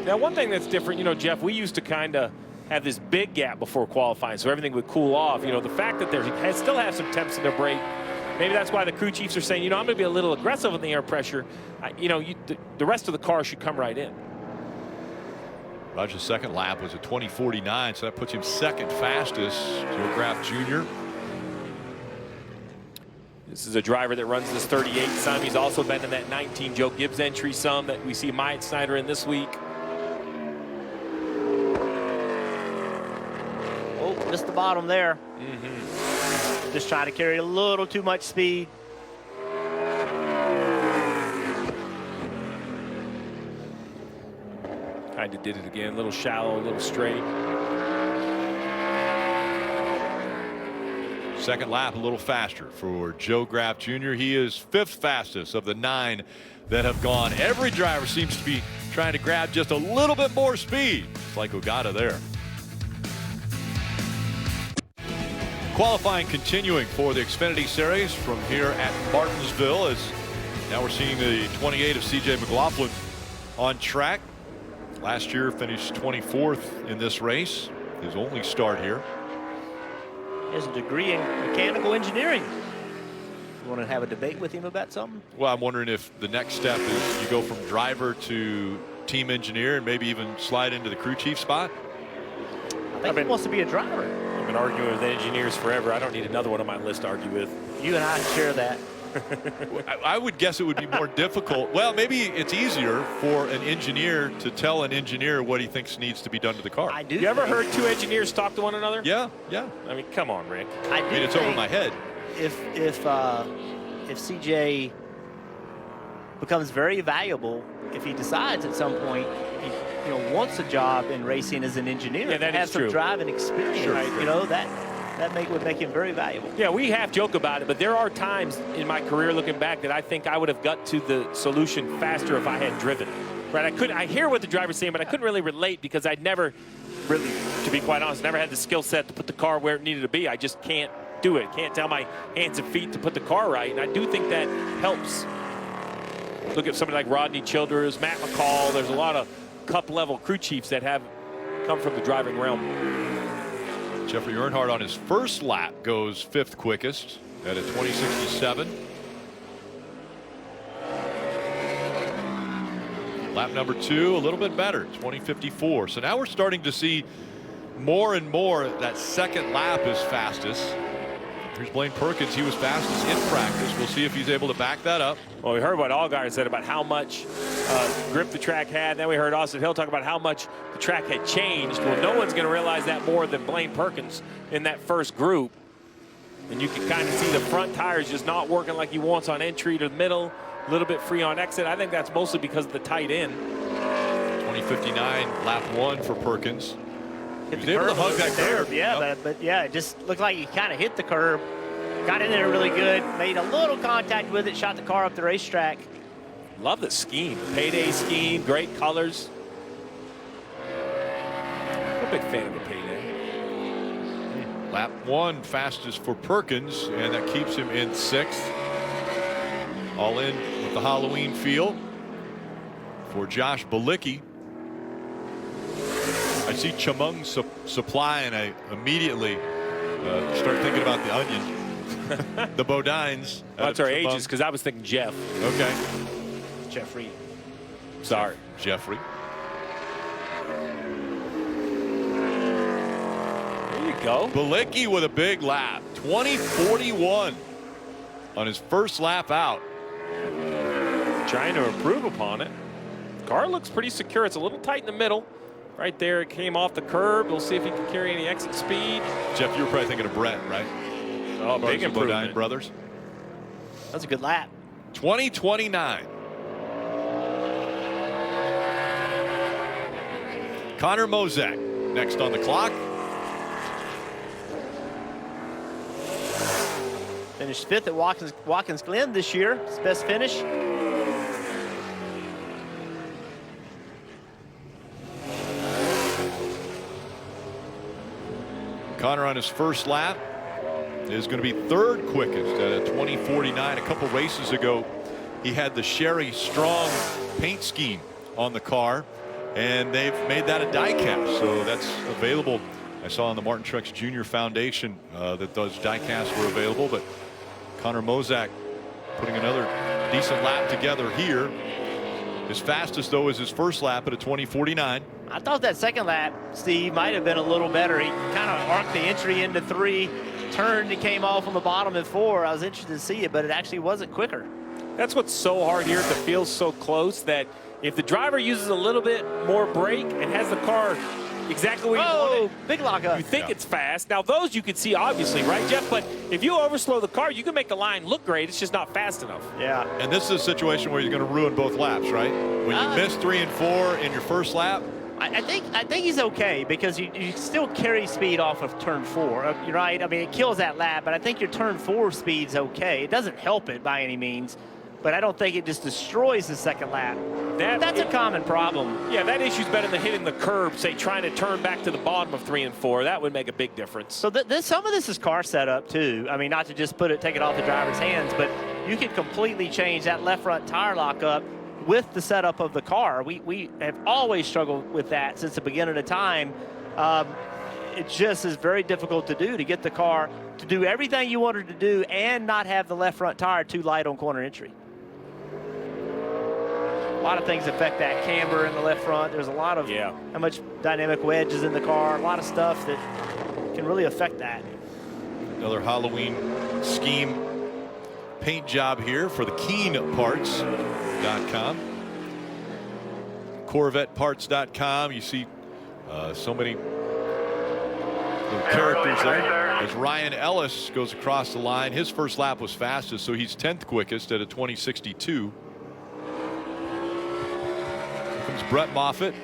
Now, one thing that's different, you know, Jeff, we used to kind of have this big gap before qualifying, so everything would cool off. You know, the fact that they still have some temps in their brake, maybe that's why the crew chiefs are saying, you know, I'm going to be a little aggressive on the air pressure. You know, the rest of the car should come right in. Raja's second lap was a 20.49, so that puts him 2nd fastest. Joe Graf Jr. This is a driver that runs this 38 some. He's also been in that 19 Joe Gibbs entry some that we see Myatt Snyder in this week. Oh, missed the bottom there. Just trying to carry a little too much speed. Kind of did it again. A little shallow, a little straight. Second lap a little faster for Joe Graf Jr. He is 5th fastest of the 9 that have gone. Every driver seems to be trying to grab just a little bit more speed. It's like Ogata there. Qualifying continuing for the Xfinity Series from here at Martinsville, as now we're seeing the 28 of C.J. McLaughlin on track. Last year finished 24th in this race. His only start here. He has a degree in mechanical engineering. You want to have a debate with him about something? Well, I'm wondering if the next step is you go from driver to team engineer and maybe even slide into the crew chief spot. I think he wants to be a driver. I've been arguing with engineers forever. I don't need another one on my list to argue with. You and I share that. I would guess it would be more difficult. Well, maybe it's easier for an engineer to tell an engineer what he thinks needs to be done to the car. I do. You ever heard two engineers talk to one another? Yeah, yeah. I mean, come on, Rick. I mean, it's over my head. If CJ becomes very valuable, if he decides at some point he wants a job in racing as an engineer, yeah, that have is some true. driving experience, Sure. that would make him very valuable. Yeah, we half joke about it, but there are times in my career looking back that I think I would have got to the solution faster if I had driven. Right? I hear what the driver's saying, but I couldn't really relate because I'd never really, to be quite honest, never had the skill set to put the car where it needed to be. I just can't do it. Can't tell my hands and feet to put the car right, and I do think that helps. Look at somebody like Rodney Childers, Matt McCall. There's a lot of cup-level crew chiefs that have come from the driving realm. Jeffrey Earnhardt on his first lap goes 5th quickest at a 20.67. Lap number 2, a little bit better, 20.54. So now we're starting to see more and more that second lap is fastest. Here's Blaine Perkins. He was fastest in practice. We'll see if he's able to back that up. Well, we heard what Allgaier said about how much grip the track had. Then we heard Austin Hill talk about how much the track had changed. Well, no one's going to realize that more than Blaine Perkins in that first group. And you can kind of see the front tires just not working like he wants on entry to the middle, a little bit free on exit. I think that's mostly because of the tight end. 20.59, lap 1 for Perkins. Hit He was able to hug that curve. Yeah, Yep. but yeah, it just looked like he kind of hit the curb, got in there really good, made a little contact with it, shot the car up the racetrack. Love the scheme, the payday scheme, great colors. I'm a big fan of the payday. Lap 1 fastest for Perkins, and that keeps him in 6th. All in with the Halloween feel for Josh Bilicki. I see Chemung Supply, and I immediately start thinking about the onion. The Bodines. That's our ages, because I was thinking Jeff. Okay. Jeffrey. Sorry. Jeffrey. There you go. Bilicki with a big lap. 20.41 on his first lap out. Trying to improve upon it. Car looks pretty secure. It's a little tight in the middle. Right there, it came off the curb. We'll see if he can carry any exit speed. Jeff, you were probably thinking of Brett, right? Oh, big improvement. Bodine brothers. That's a good lap. 20.29. Connor Mozak next on the clock. Finished 5th at Watkins Glen this year. His best finish. Connor on his first lap is going to be 3rd quickest at a 20.49. A couple races ago, he had the Sherry Strong paint scheme on the car, and they've made that a die cast, so that's available. I saw on the Martin Truex Jr. Foundation that those die casts were available, but Connor Mozak putting another decent lap together here. His fastest, though, is his first lap at a 20.49. I thought that second lap, Steve, might have been a little better. He kind of arced the entry into 3, turned and came off on the bottom at 4. I was interested to see it, but it actually wasn't quicker. That's what's so hard here. The field's so close that if the driver uses a little bit more brake and has the car exactly where you want it, big lockup. you think it's fast. Now, those you can see, obviously, right, Jeff? But if you overslow the car, you can make the line look great. It's just not fast enough. Yeah. And this is a situation where you're going to ruin both laps, right? When you miss 3 and 4 in your first lap. I think he's okay because you still carry speed off of turn 4. You're right. I mean, it kills that lap, but I think your turn 4 speed's okay. It doesn't help it by any means, but I don't think it just destroys the second lap. That's a common problem. Yeah, that issue's better than hitting the curb, say, trying to turn back to the bottom of 3 and 4. That would make a big difference. So some of this is car setup too. I mean, not to just take it off the driver's hands, but you can completely change that left front tire lockup with the setup of the car. We have always struggled with that since the beginning of time. It just is very difficult to do, to get the car to do everything you wanted to do and not have the left front tire too light on corner entry. A lot of things affect that camber in the left front. There's a lot of how much dynamic wedge is in the car, a lot of stuff that can really affect that. Another Halloween scheme paint job here for the KeenParts.com. CorvetteParts.com. You see so many little characters there. As Ryan Ellis goes across the line, his first lap was fastest, so he's 10th quickest at a 20.62. Here comes Brett Moffitt.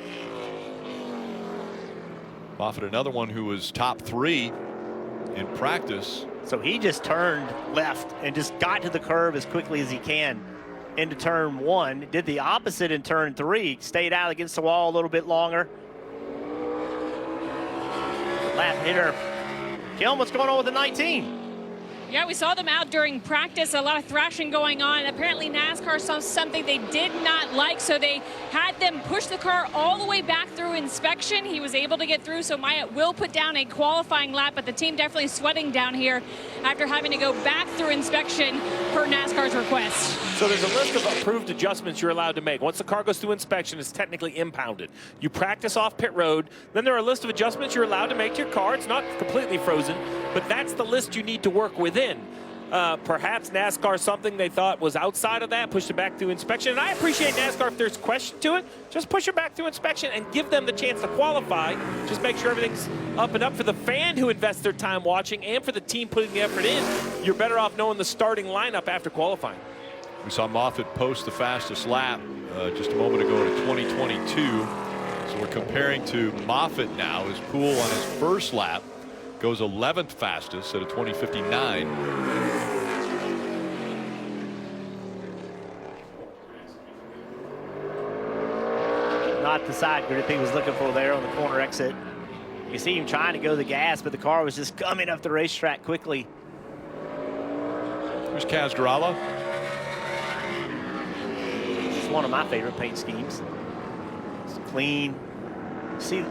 Moffitt, another one who was top 3 in practice. So he just turned left and just got to the curve as quickly as he can into turn 1. Did the opposite in turn 3. Stayed out against the wall a little bit longer. Lap hitter. Kim, what's going on with the 19? Yeah, we saw them out during practice, a lot of thrashing going on. Apparently NASCAR saw something they did not like, so they had them push the car all the way back through inspection. He was able to get through, so Myatt will put down a qualifying lap, but the team definitely sweating down here after having to go back through inspection per NASCAR's request. So there's a list of approved adjustments you're allowed to make. Once the car goes through inspection, it's technically impounded. You practice off pit road, then there are a list of adjustments you're allowed to make to your car. It's not completely frozen, but that's the list you need to work within. Perhaps NASCAR, something they thought was outside of that, pushed it back through inspection. And I appreciate NASCAR, if there's question to it, just push it back through inspection and give them the chance to qualify. Just make sure everything's up and up for the fan who invests their time watching and for the team putting the effort in. You're better off knowing the starting lineup after qualifying. We saw Moffitt post the fastest lap just a moment ago at 2022. So we're comparing to Moffitt now. His pool on his first lap goes 11th fastest at a 20.59. Not the side grip he was looking for there on the corner exit. You see him trying to go the gas, but the car was just coming up the racetrack quickly. There's Casgarala. This is one of my favorite paint schemes. It's clean. See,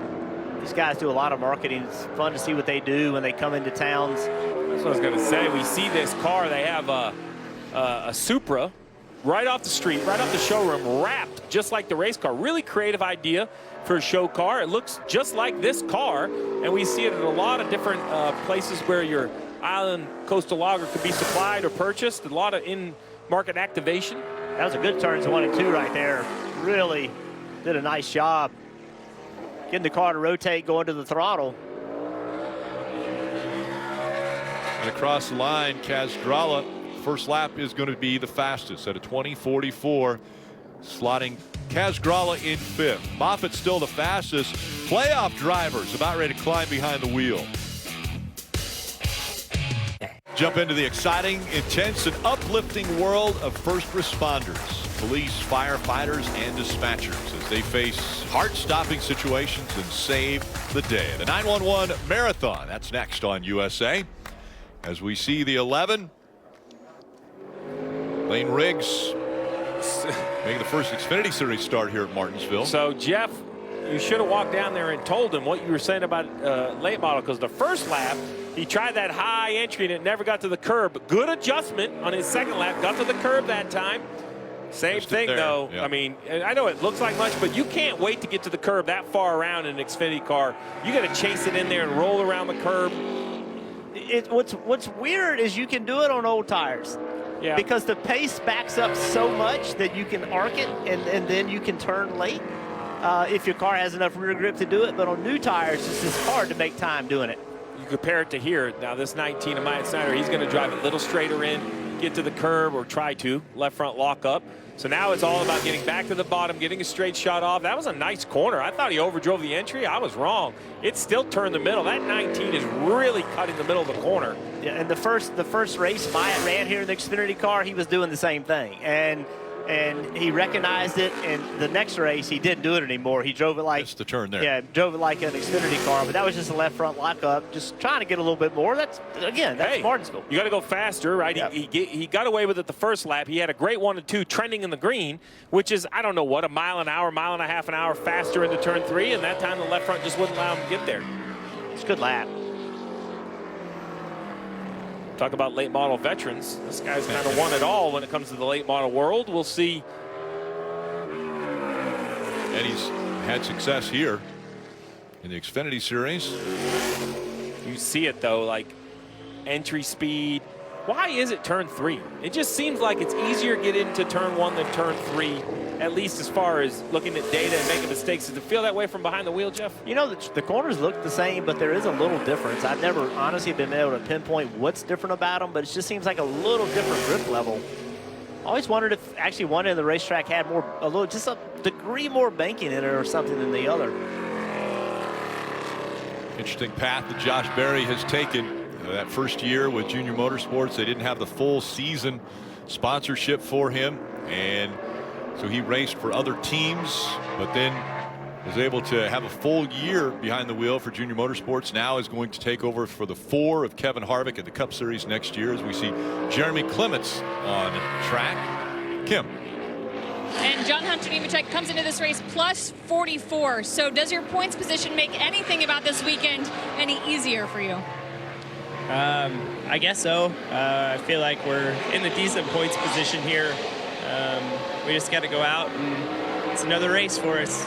these guys do a lot of marketing. It's fun to see what they do when they come into towns. That's what I was going to say. We see this car. They have a Supra right off the street, right off the showroom, wrapped just like the race car. Really creative idea for a show car. It looks just like this car, and we see it at a lot of different places where your Island Coastal Lager could be supplied or purchased. A lot of in-market activation. That was a good turns 1 and 2 right there. Really did a nice job getting the car to rotate, going to the throttle. And across the line, Casgarala, first lap is going to be the fastest at a 20.44, slotting Casgarala in 5th. Moffitt still the fastest. Playoff drivers about ready to climb behind the wheel. Jump into the exciting, intense, and uplifting world of first responders, police, firefighters, and dispatchers as they face heart-stopping situations and save the day. The 911 Marathon, that's next on USA. As we see the 11, Lane Riggs making the first Xfinity Series start here at Martinsville. So, Jeff, you should have walked down there and told him what you were saying about late model, because the first lap, he tried that high entry and it never got to the curb. Good adjustment on his second lap. Got to the curb that time. Same thing, though. Yeah. I mean, I know it looks like much, but you can't wait to get to the curb that far around in an Xfinity car. You got to chase it in there and roll around the curb. What's weird is you can do it on old tires. Yeah. Because the pace backs up so much that you can arc it and then you can turn late if your car has enough rear grip to do it. But on new tires, it's just hard to make time doing it. You compare it to here. Now, this 19 of Myatt Snyder, he's going to drive a little straighter in, get to the curb, or try to. Left front lock up. So now it's all about getting back to the bottom, getting a straight shot off. That was a nice corner. I thought he overdrove the entry. I was wrong. It still turned the middle. That 19 is really cutting the middle of the corner. Yeah, and the first race Myatt ran here in the Xfinity car, he was doing the same thing. And and he recognized it. And the next race, he didn't do it anymore. He drove it like That's the turn there. Yeah, drove it like an Xfinity car. But that was just a left front lockup, just trying to get a little bit more. That's Martinsville. You got to go faster, right? Yep. He got away with it the first lap. He had a great 1 and 2 trending in the green, which is, I don't know what, a mile an hour, mile and a half an hour faster into turn 3. And that time the left front just wouldn't allow him to get there. It's a good lap. Talk about late model veterans. This guy's kind of won it all when it comes to the late model world. We'll see. And he's had success here in the Xfinity Series. You see it, though, like entry speed. Why is it turn 3? It just seems like it's easier to get into turn 1 than turn 3, at least as far as looking at data and making mistakes. Does it feel that way from behind the wheel, Jeff? You know, the corners look the same, but there is a little difference. I've never honestly been able to pinpoint what's different about them, but it just seems like a little different grip level. Always wondered if actually one end of the racetrack had just a degree more banking in it or something than the other. Interesting path that Josh Berry has taken. That first year with Junior Motorsports, they didn't have the full season sponsorship for him, and so he raced for other teams, but then was able to have a full year behind the wheel for Junior Motorsports. Now is going to take over for the 4 of Kevin Harvick at the Cup Series next year, as we see Jeremy Clements on track. Kim. And John Hunter Nemechek comes into this race plus 44. So does your points position make anything about this weekend any easier for you? I guess so. I feel like we're in the decent points position here. We just got to go out, and it's another race for us.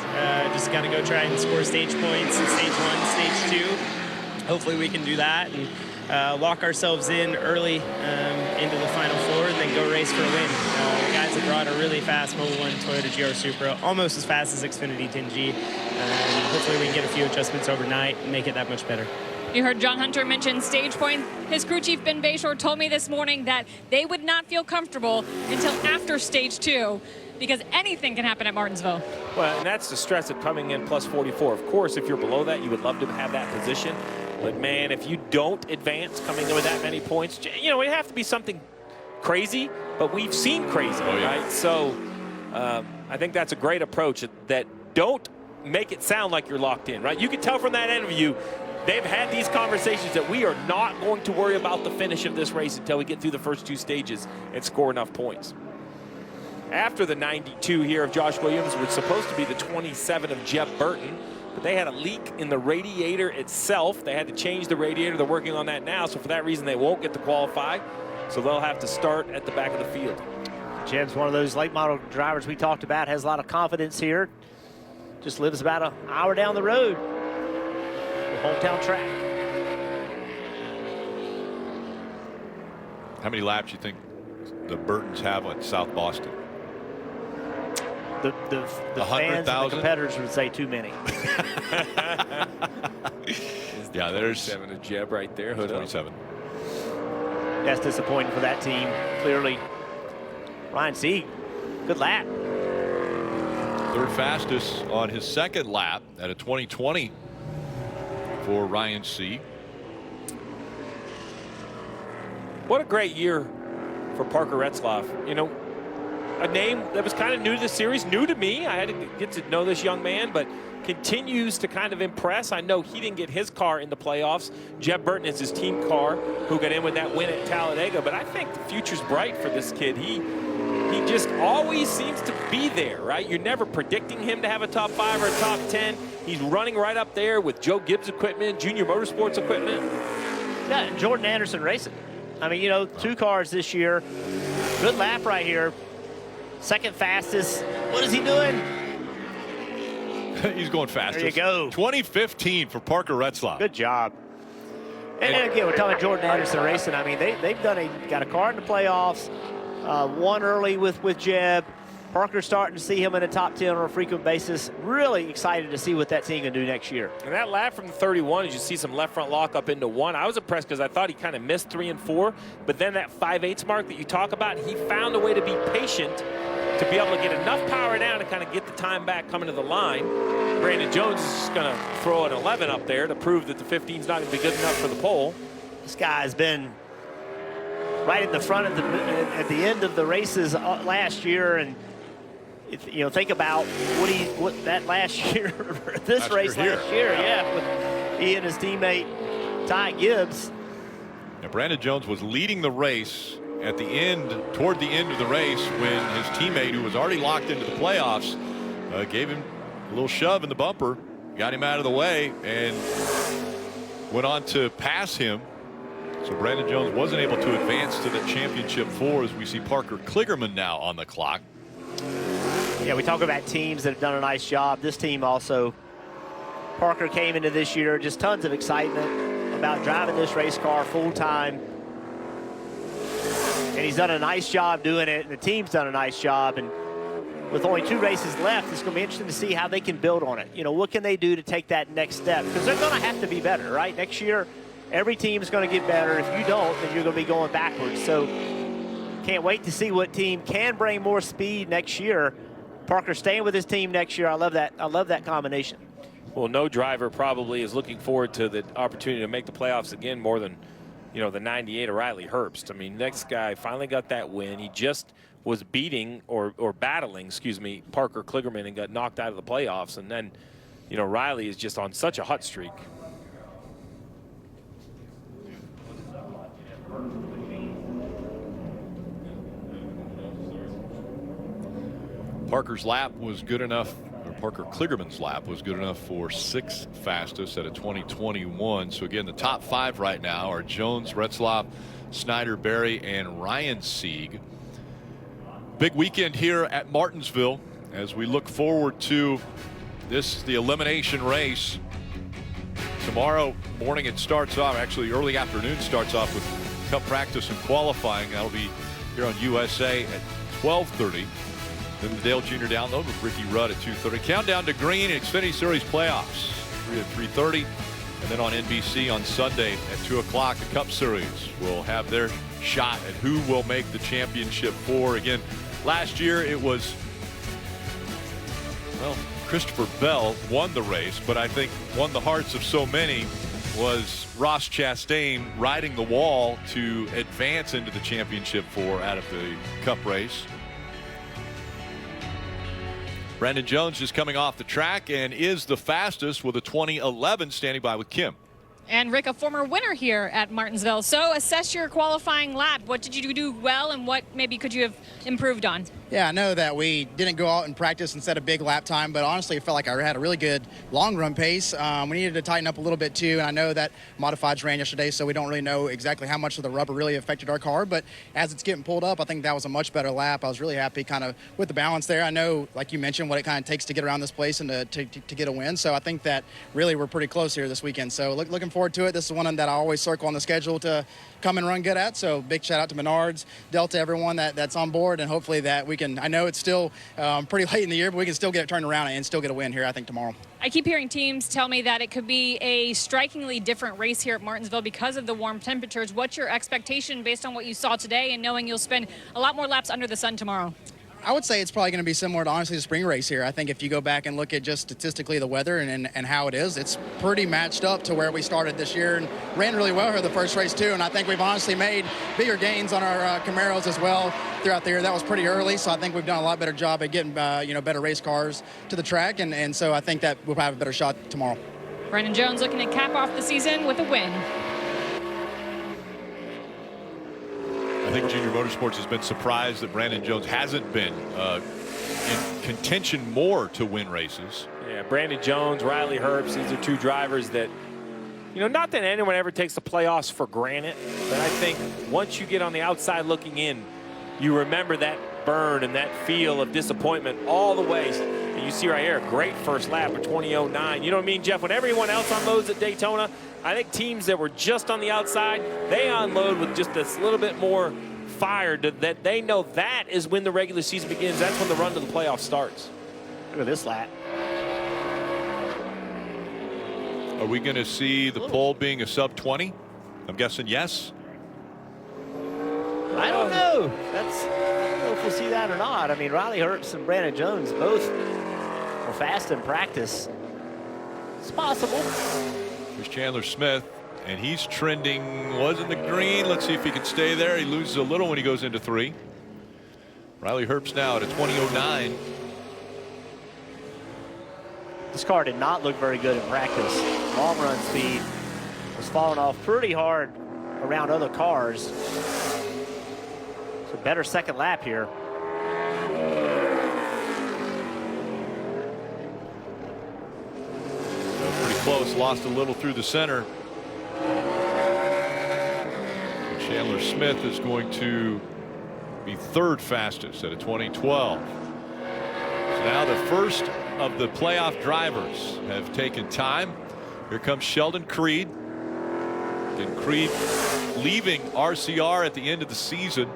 Just got to go try and score stage points in stage 1, stage 2. Hopefully we can do that and lock ourselves in early into the Final 4 and then go race for a win. The guys have brought a really fast Mobil 1 Toyota GR Supra, almost as fast as Xfinity 10G. Hopefully we can get a few adjustments overnight and make it that much better. You heard John Hunter mention stage point. His crew chief, Ben Bayshore, told me this morning that they would not feel comfortable until after stage 2 because anything can happen at Martinsville. Well, and that's the stress of coming in plus 44. Of course, if you're below that, you would love to have that position. But, man, if you don't advance coming in with that many points, you know, it'd have to be something crazy, but we've seen crazy, right? So I think that's a great approach, that don't make it sound like you're locked in, right? You can tell from that interview, they've had these conversations that we are not going to worry about the finish of this race until we get through the first 2 stages and score enough points. After the 92 here of Josh Williams was supposed to be the 27 of Jeb Burton, but they had a leak in the radiator itself. They had to change the radiator. They're working on that now, so for that reason they won't get to qualify. So they'll have to start at the back of the field. Jeb's one of those late model drivers we talked about, has a lot of confidence here. Just lives about an hour down the road. Hometown track. How many laps do you think the Burtons have on South Boston? The fans and the competitors would say too many. Yeah, there's 7 of Jeb right there. 27. That's disappointing for that team. Clearly, Ryan Sieg, good lap. Third fastest on his second lap at a 2020 for Ryan Sieg. What a great year for Parker Retzlaff. You know, a name that was kind of new to the series, new to me. I had to get to know this young man, but continues to kind of impress. I know he didn't get his car in the playoffs. Jeb Burton is his team car who got in with that win at Talladega, but I think the future's bright for this kid. He just always seems to be there, right? You're never predicting him to have a top 5 or a top 10. He's running right up there with Joe Gibbs equipment, Junior Motorsports equipment. Yeah, and Jordan Anderson racing. I mean, you know, 2 cars this year. Good lap right here. Second fastest. What is he doing? He's going fastest. There you go. 2015 for Parker Retzlaff. Good job. And again, we're talking Jordan Anderson racing. I mean, they've got a car in the playoffs. Won early with Jeb. Parker's starting to see him in the top 10 on a frequent basis. Really excited to see what that team can do next year. And that lap from the 31, as you see some left front lock up into 1, I was impressed because I thought he kind of missed 3 and 4. But then that 5/8 mark that you talk about, he found a way to be patient to be able to get enough power down to kind of get the time back coming to the line. Brandon Jones is going to throw an 11 up there to prove that the 15's not going to be good enough for the pole. This guy's been right in the front at the end of the races last year, and think about what that last year, this race last year, with he and his teammate Ty Gibbs. Now, Brandon Jones was leading the race at the end, toward the end of the race, when his teammate, who was already locked into the playoffs, gave him a little shove in the bumper, got him out of the way, and went on to pass him. So Brandon Jones wasn't able to advance to the championship 4, as we see Parker Kligerman now on the clock. Yeah, we talk about teams that have done a nice job. This team also, Parker came into this year, just tons of excitement about driving this race car full time. And he's done a nice job doing it, and the team's done a nice job. And with only 2 races left, it's going to be interesting to see how they can build on it. What can they do to take that next step? Because they're going to have to be better, right? Next year, every team's going to get better. If you don't, then you're going to be going backwards. So can't wait to see what team can bring more speed next year. Parker staying with his team next year. I love that. I love that combination. Well, no driver probably is looking forward to the opportunity to make the playoffs again more than, the 98 of Riley Herbst. I mean, next guy finally got that win. He just was beating or battling, Parker Kligerman, and got knocked out of the playoffs. And then, Riley is just on such a hot streak. Parker's lap was good enough, or Parker Kligerman's lap was good enough for 6th fastest at a 2021. So again, the top 5 right now are Jones, Retzlaff, Snyder, Berry, and Ryan Sieg. Big weekend here at Martinsville as we look forward to the elimination race. Tomorrow morning it starts off, actually early afternoon starts off with Cup practice and qualifying. That'll be here on USA at 12:30. Then the Dale Jr. Download with Ricky Rudd at 2:30. Countdown to Green and Xfinity Series playoffs 3 at 3:30. And then on NBC on Sunday at 2 o'clock, the Cup Series will have their shot at who will make the championship 4. Again, last year it was, well, Christopher Bell won the race, but I think won the hearts of so many was Ross Chastain riding the wall to advance into the championship 4 out of the Cup race. Brandon Jones is coming off the track and is the fastest with a 2011, standing by with Kim. And Rick, a former winner here at Martinsville. So assess your qualifying lap. What did you do well, and what maybe could you have improved on? Yeah, I know that we didn't go out and practice and set a big lap time, but honestly, I felt like I had a really good long run pace. We needed to tighten up a little bit too, and I know that modifieds ran yesterday, so we don't really know exactly how much of the rubber really affected our car, but as it's getting pulled up, I think that was a much better lap. I was really happy kind of with the balance there. I know, like you mentioned, what it kind of takes to get around this place and to get a win, so I think that really we're pretty close here this weekend. So looking forward to it. This is one that I always circle on the schedule to come and run good at, so big shout out to Menards, Delta, everyone that's on board, and hopefully that we can, I know it's still pretty late in the year, but we can still get it turned around and still get a win here, I think, tomorrow. I keep hearing teams tell me that it could be a strikingly different race here at Martinsville because of the warm temperatures. What's your expectation based on what you saw today and knowing you'll spend a lot more laps under the sun tomorrow? I would say it's probably going to be similar to, honestly, the spring race here. I think if you go back and look at just statistically the weather and how it is, it's pretty matched up to where we started this year and ran really well here the first race too. And I think we've honestly made bigger gains on our Camaros as well throughout the year. That was pretty early, so I think we've done a lot better job at getting better race cars to the track, and so I think that we'll have a better shot tomorrow. Brandon Jones looking to cap off the season with a win. I think Junior Motorsports has been surprised that Brandon Jones hasn't been in contention more to win races. Yeah, Brandon Jones, Riley Herbst, these are two drivers that, not that anyone ever takes the playoffs for granted, but I think once you get on the outside looking in, you remember that burn and that feel of disappointment all the way. And you see right here, a great first lap of 2009. You know what I mean, Jeff? When everyone else unloads at Daytona, I think teams that were just on the outside, they unload with just this little bit more fire that they know that is when the regular season begins. That's when the run to the playoffs starts. Look at this lap. Are we going to see the pole being a sub 20? I'm guessing yes. I don't know. I don't know if we'll see that or not. I mean, Riley Herbst and Brandon Jones both were fast in practice. It's possible. Here's Chandler Smith, and he's trending, was in the green. Let's see if he can stay there. He loses a little when he goes into 3. Riley Herbst now at a 20:09. This car did not look very good in practice. Long run speed was falling off pretty hard around other cars. So better second lap here. Pretty close, lost a little through the center. Chandler Smith is going to be third fastest at a 2012. So now the first of the playoff drivers have taken time. Here comes Sheldon Creed. Again, Creed leaving RCR at the end of the season.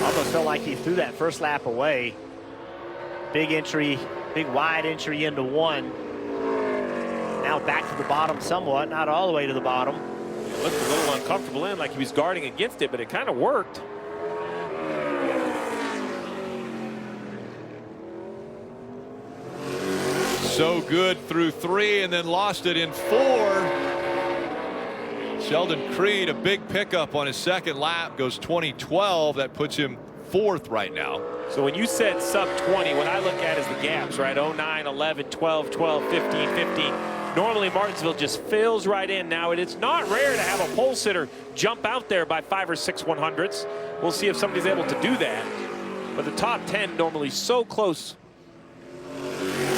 Almost felt like he threw that first lap away. Big entry, big wide entry into one. Now back to the bottom somewhat, not all the way to the bottom. It looked a little uncomfortable in, like he was guarding against it, but it kind of worked. So good through 3 and then lost it in 4. Sheldon Creed, a big pickup on his second lap, goes 2012. That puts him 4th right now. So when you said sub 20, what I look at is the gaps, right? 09, 11, 12, 12, 15, 15. Normally Martinsville just fills right in. Now it's not rare to have a pole sitter jump out there by 5 or 6 100ths. We'll see if somebody's able to do that. But the top 10 normally so close.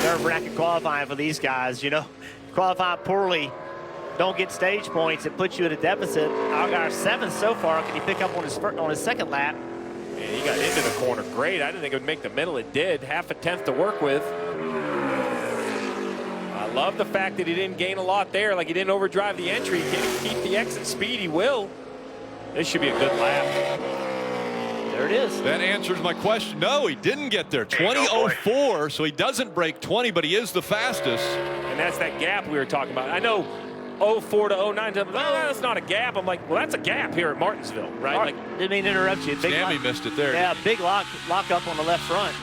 Nerve-wracking qualifying for these guys, you know. Qualify poorly, don't get stage points, it puts you at a deficit. Allgaier 7th so far. Can he pick up on his second lap? And he got into the corner great. I didn't think it would make the middle. It did. Half a tenth to work with. I love the fact that he didn't gain a lot there. Like he didn't overdrive the entry. Can he keep the exit speed? He will. This should be a good lap. There it is. That answers my question. No, he didn't get there. 20:04, so he doesn't break 20, but he is the fastest. And that's that gap we were talking about. I know 04 to 09, that's not a gap. I'm like, well, that's a gap here at Martinsville, right? Like, didn't mean to interrupt you. Sammy missed it there. Yeah, big lock up on the left front.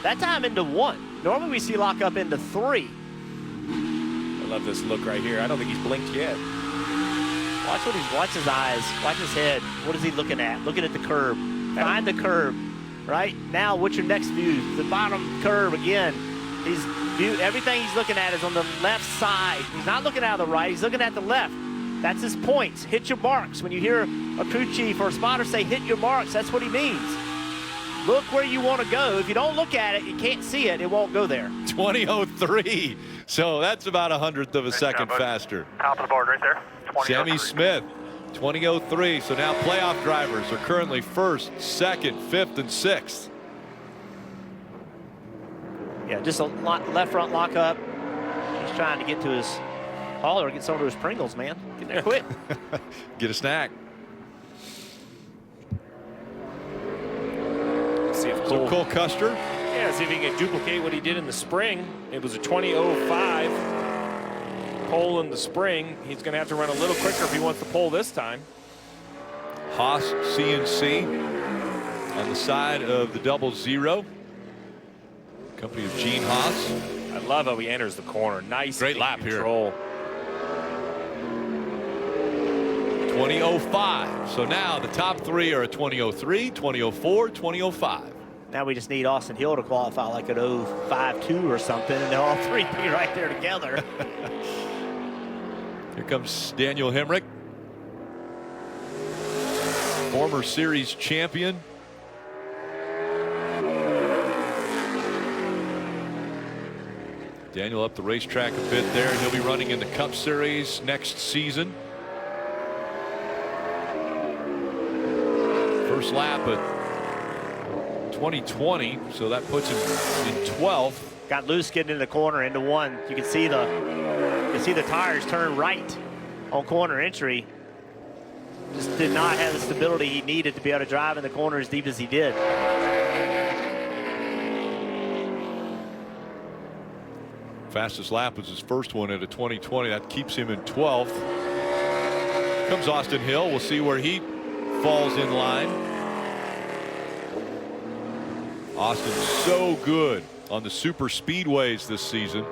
That time into 1. Normally we see lock up into 3. I love this look right here. I don't think he's blinked yet. Watch his eyes, watch his head. What is he looking at? Looking at the curb. Find the curb. Right now, what's your next view? The bottom curb again. Everything he's looking at is on the left side. He's not looking out of the right. He's looking at the left. That's his points. Hit your marks. When you hear a crew chief or a spotter say hit your marks, that's what he means. Look where you want to go. If you don't look at it, you can't see it. It won't go there. 20:03. So that's about 100th of a second faster. Top of the board right there. Sammy Smith, 20:03. So now playoff drivers are currently 1st, 2nd, 5th, and 6th. Yeah, just a left front lock up. He's trying to get to his hauler, get some of his Pringles, man. Get there quick. Get a snack. Let's see if Cole Custer. Yeah, see if he can duplicate what he did in the spring. It was a 20:05 pole in the spring. He's going to have to run a little quicker if he wants to pole this time. Haas CNC on the side of the 00. Company of Gene Haas. I love how he enters the corner. Nice. Great lap control. Here. 20:05. So now the top 3 are a 20:03, 20:04, 20:05. Now we just need Austin Hill to qualify like an 0.52 or something, and they'll all 3 be right there together. Here comes Daniel Hemrick, former series champion. Daniel up the racetrack a bit there, and he'll be running in the Cup Series next season. First lap at 2020, so that puts him in 12th. Got loose getting in the corner into 1. You can see the tires turn right on corner entry. Just did not have the stability he needed to be able to drive in the corner as deep as he did. Fastest lap was his first one at a 2020. That keeps him in 12th. Comes Austin Hill. We'll see where he falls in line. Austin's so good on the super speedways this season.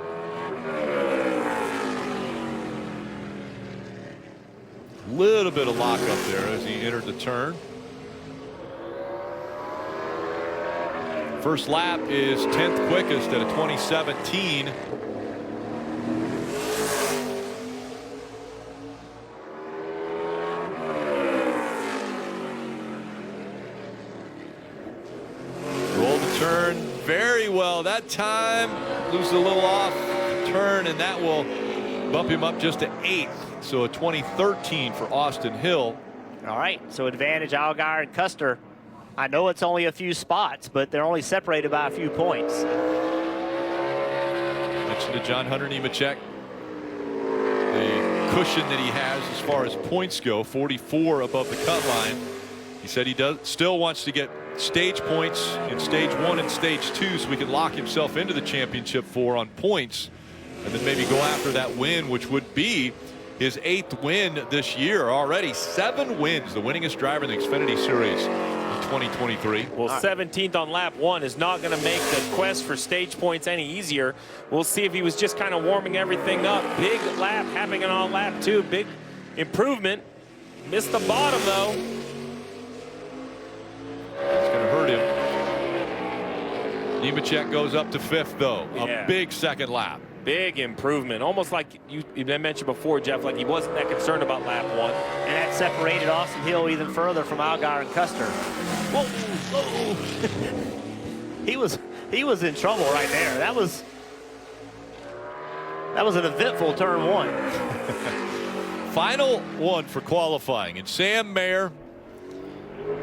Little bit of lock up there as he entered the turn. First lap is 10th quickest at a 2017. Roll the turn very well that time. Loses a little off turn, and that will bump him up just to 8th. So a 2013 for Austin Hill. All right, so advantage Allgaier and Custer. I know it's only a few spots, but they're only separated by a few points. Mentioned to John Hunter Nemechek the cushion that he has as far as points go, 44 above the cut line. He said he still wants to get stage points in stage 1 and stage 2 so he can lock himself into the championship 4 on points, and then maybe go after that win, which would be his 8th win this year. Already 7 wins, the winningest driver in the Xfinity Series in 2023. Well, 17th on lap 1 is not going to make the quest for stage points any easier. We'll see if he was just kind of warming everything up. Big lap happening on lap 2. Big improvement. Missed the bottom, though. It's going to hurt him. Nemechek goes up to 5th, though. Yeah. A big second lap. Big improvement. Almost like you mentioned before, Jeff, like he wasn't that concerned about lap 1. And that separated Austin Hill even further from Allgaier and Custer. Whoa, whoa. he was in trouble right there. That was an eventful turn 1. Final one for qualifying, and Sam Mayer.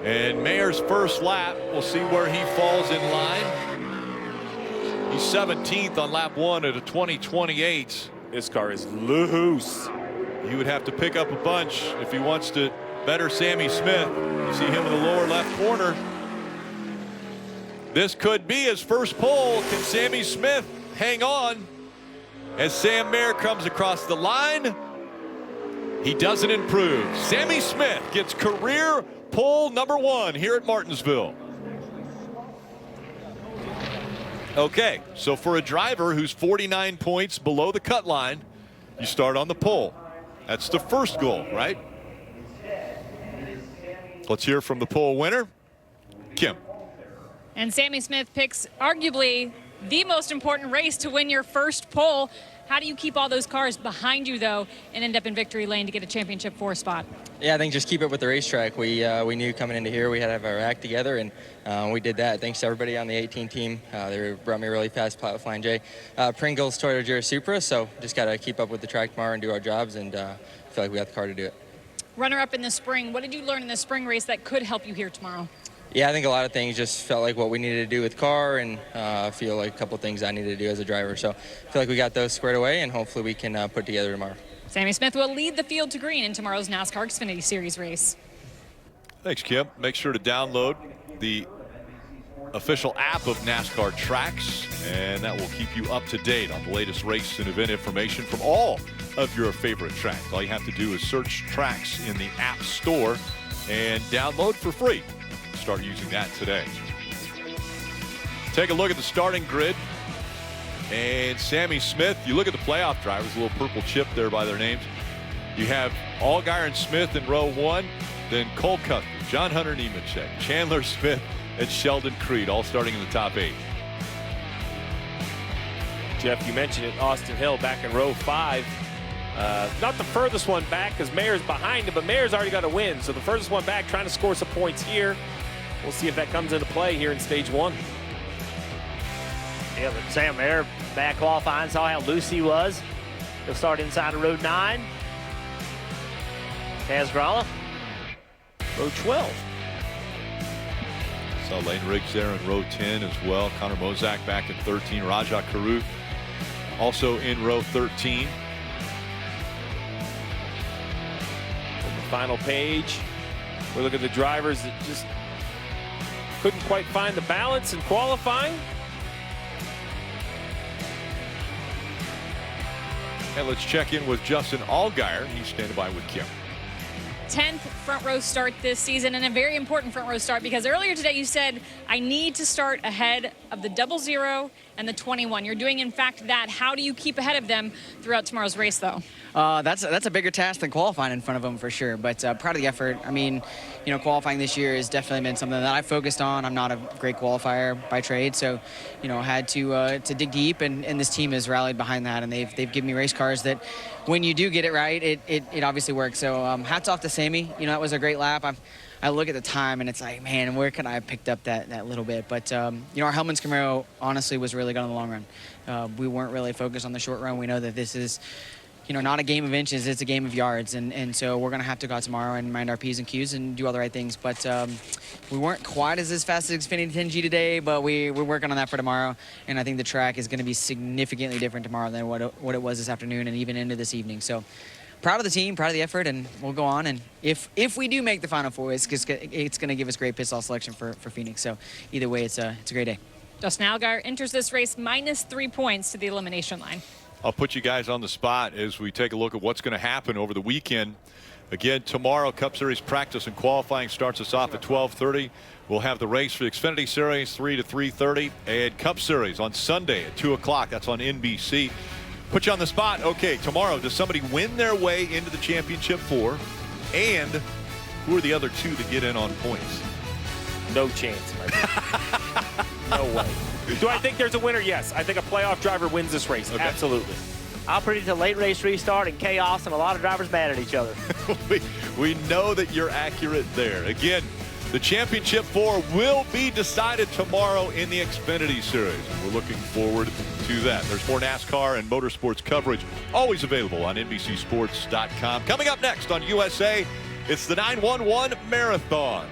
And Mayer's first lap, we'll see where he falls in line. He's 17th on lap 1 at a 2028. This car is loose. He would have to pick up a bunch if he wants to better Sammy Smith. You see him in the lower left corner. This could be his first pole. Can Sammy Smith hang on as Sam Mayer comes across the line? He doesn't improve. Sammy Smith gets career pole number 1 here at Martinsville. Okay, so for a driver who's 49 points below the cut line, you start on the pole. That's the first goal, right? Let's hear from the pole winner, Kim. And Sammy Smith picks arguably the most important race to win your first pole. How do you keep all those cars behind you, though, and end up in victory lane to get a championship 4 spot? Yeah, I think just keep it with the racetrack. We knew coming into here we had to have our act together, and we did that. Thanks to everybody on the 18 team. They brought me really fast Flying J. Pringles, Toyota Jura Supra, so just got to keep up with the track tomorrow and do our jobs, and feel like we got the car to do it. Runner-up in the spring. What did you learn in the spring race that could help you here tomorrow? Yeah, I think a lot of things just felt like what we needed to do with car, and I feel like a couple things I needed to do as a driver. So I feel like we got those squared away, and hopefully we can put together tomorrow. Sammy Smith will lead the field to green in tomorrow's NASCAR Xfinity Series race. Thanks, Kim. Make sure to download the official app of NASCAR Tracks, and that will keep you up to date on the latest race and event information from all of your favorite tracks. All you have to do is search Tracks in the App Store and download for free. Start using that today. Take a look at the starting grid. And Sammy Smith, you look at the playoff drivers, a little purple chip there by their names. You have Allgaier and Smith in row 1, then Cole Custer, John Hunter Nemechek, Chandler Smith, and Sheldon Creed, all starting in the top 8. Jeff, you mentioned it, Austin Hill back in row 5. Not the furthest one back because Mayer's behind him, but Mayer's already got a win. So the furthest one back trying to score some points here. We'll see if that comes into play here in stage 1. Yeah, but Sam Mayer back qualifying, saw how loose he was. He'll start inside of row 9. Taz Gralla, row 12. Saw Lane Riggs there in row 10 as well. Connor Mozak back in 13. Rajah Caruth also in row 13. On the final page, we look at the drivers that just couldn't quite find the balance in qualifying. And let's check in with Justin Allgaier. He's standing by with Kim. 10th front row start this season, and a very important front row start because earlier today you said, I need to start ahead of the 00 and the 21. You're doing, in fact, that. How do you keep ahead of them throughout tomorrow's race, though? That's a bigger task than qualifying in front of them for sure, but proud of the effort. I mean, qualifying this year has definitely been something that I focused on. I'm not a great qualifier by trade, so had to dig deep, and this team has rallied behind that, and they've given me race cars that when you do get it right, it obviously works. So hats off to Sammy. That was a great lap. I look at the time and it's like, man, where could I have picked up that little bit? But our Hellmann's Camaro honestly was really good in the long run. We weren't really focused on the short run. We know that this is not a game of inches, it's a game of yards. And so we're going to have to go out tomorrow and mind our P's and Q's and do all the right things. But we weren't quite as fast as Xfinity 10G today, but we're working on that for tomorrow. And I think the track is going to be significantly different tomorrow than what it was this afternoon and even into this evening. So proud of the team, proud of the effort, and we'll go on. And if we do make the Final Four, it's going to give us great pit stall selection for Phoenix. So either way, it's a great day. Justin Allgaier enters this race -3 points to the elimination line. I'll put you guys on the spot as we take a look at what's going to happen over the weekend. Again, tomorrow, Cup Series practice and qualifying starts us off at 12:30. We'll have the race for the Xfinity Series 3 to 3:30, and Cup Series on Sunday at 2 o'clock. That's on NBC. Put you on the spot. Okay, tomorrow, does somebody win their way into the championship 4? And who are the other 2 to get in on points? No chance, my friend. No way. Do I think there's a winner? Yes. I think a playoff driver wins this race. Okay. Absolutely. I'll predict a late race restart and chaos and a lot of drivers mad at each other. we know that you're accurate there. Again, the championship 4 will be decided tomorrow in the Xfinity Series. And we're looking forward to that. There's more NASCAR and motorsports coverage always available on NBCSports.com. Coming up next on USA, it's the 911 Marathon.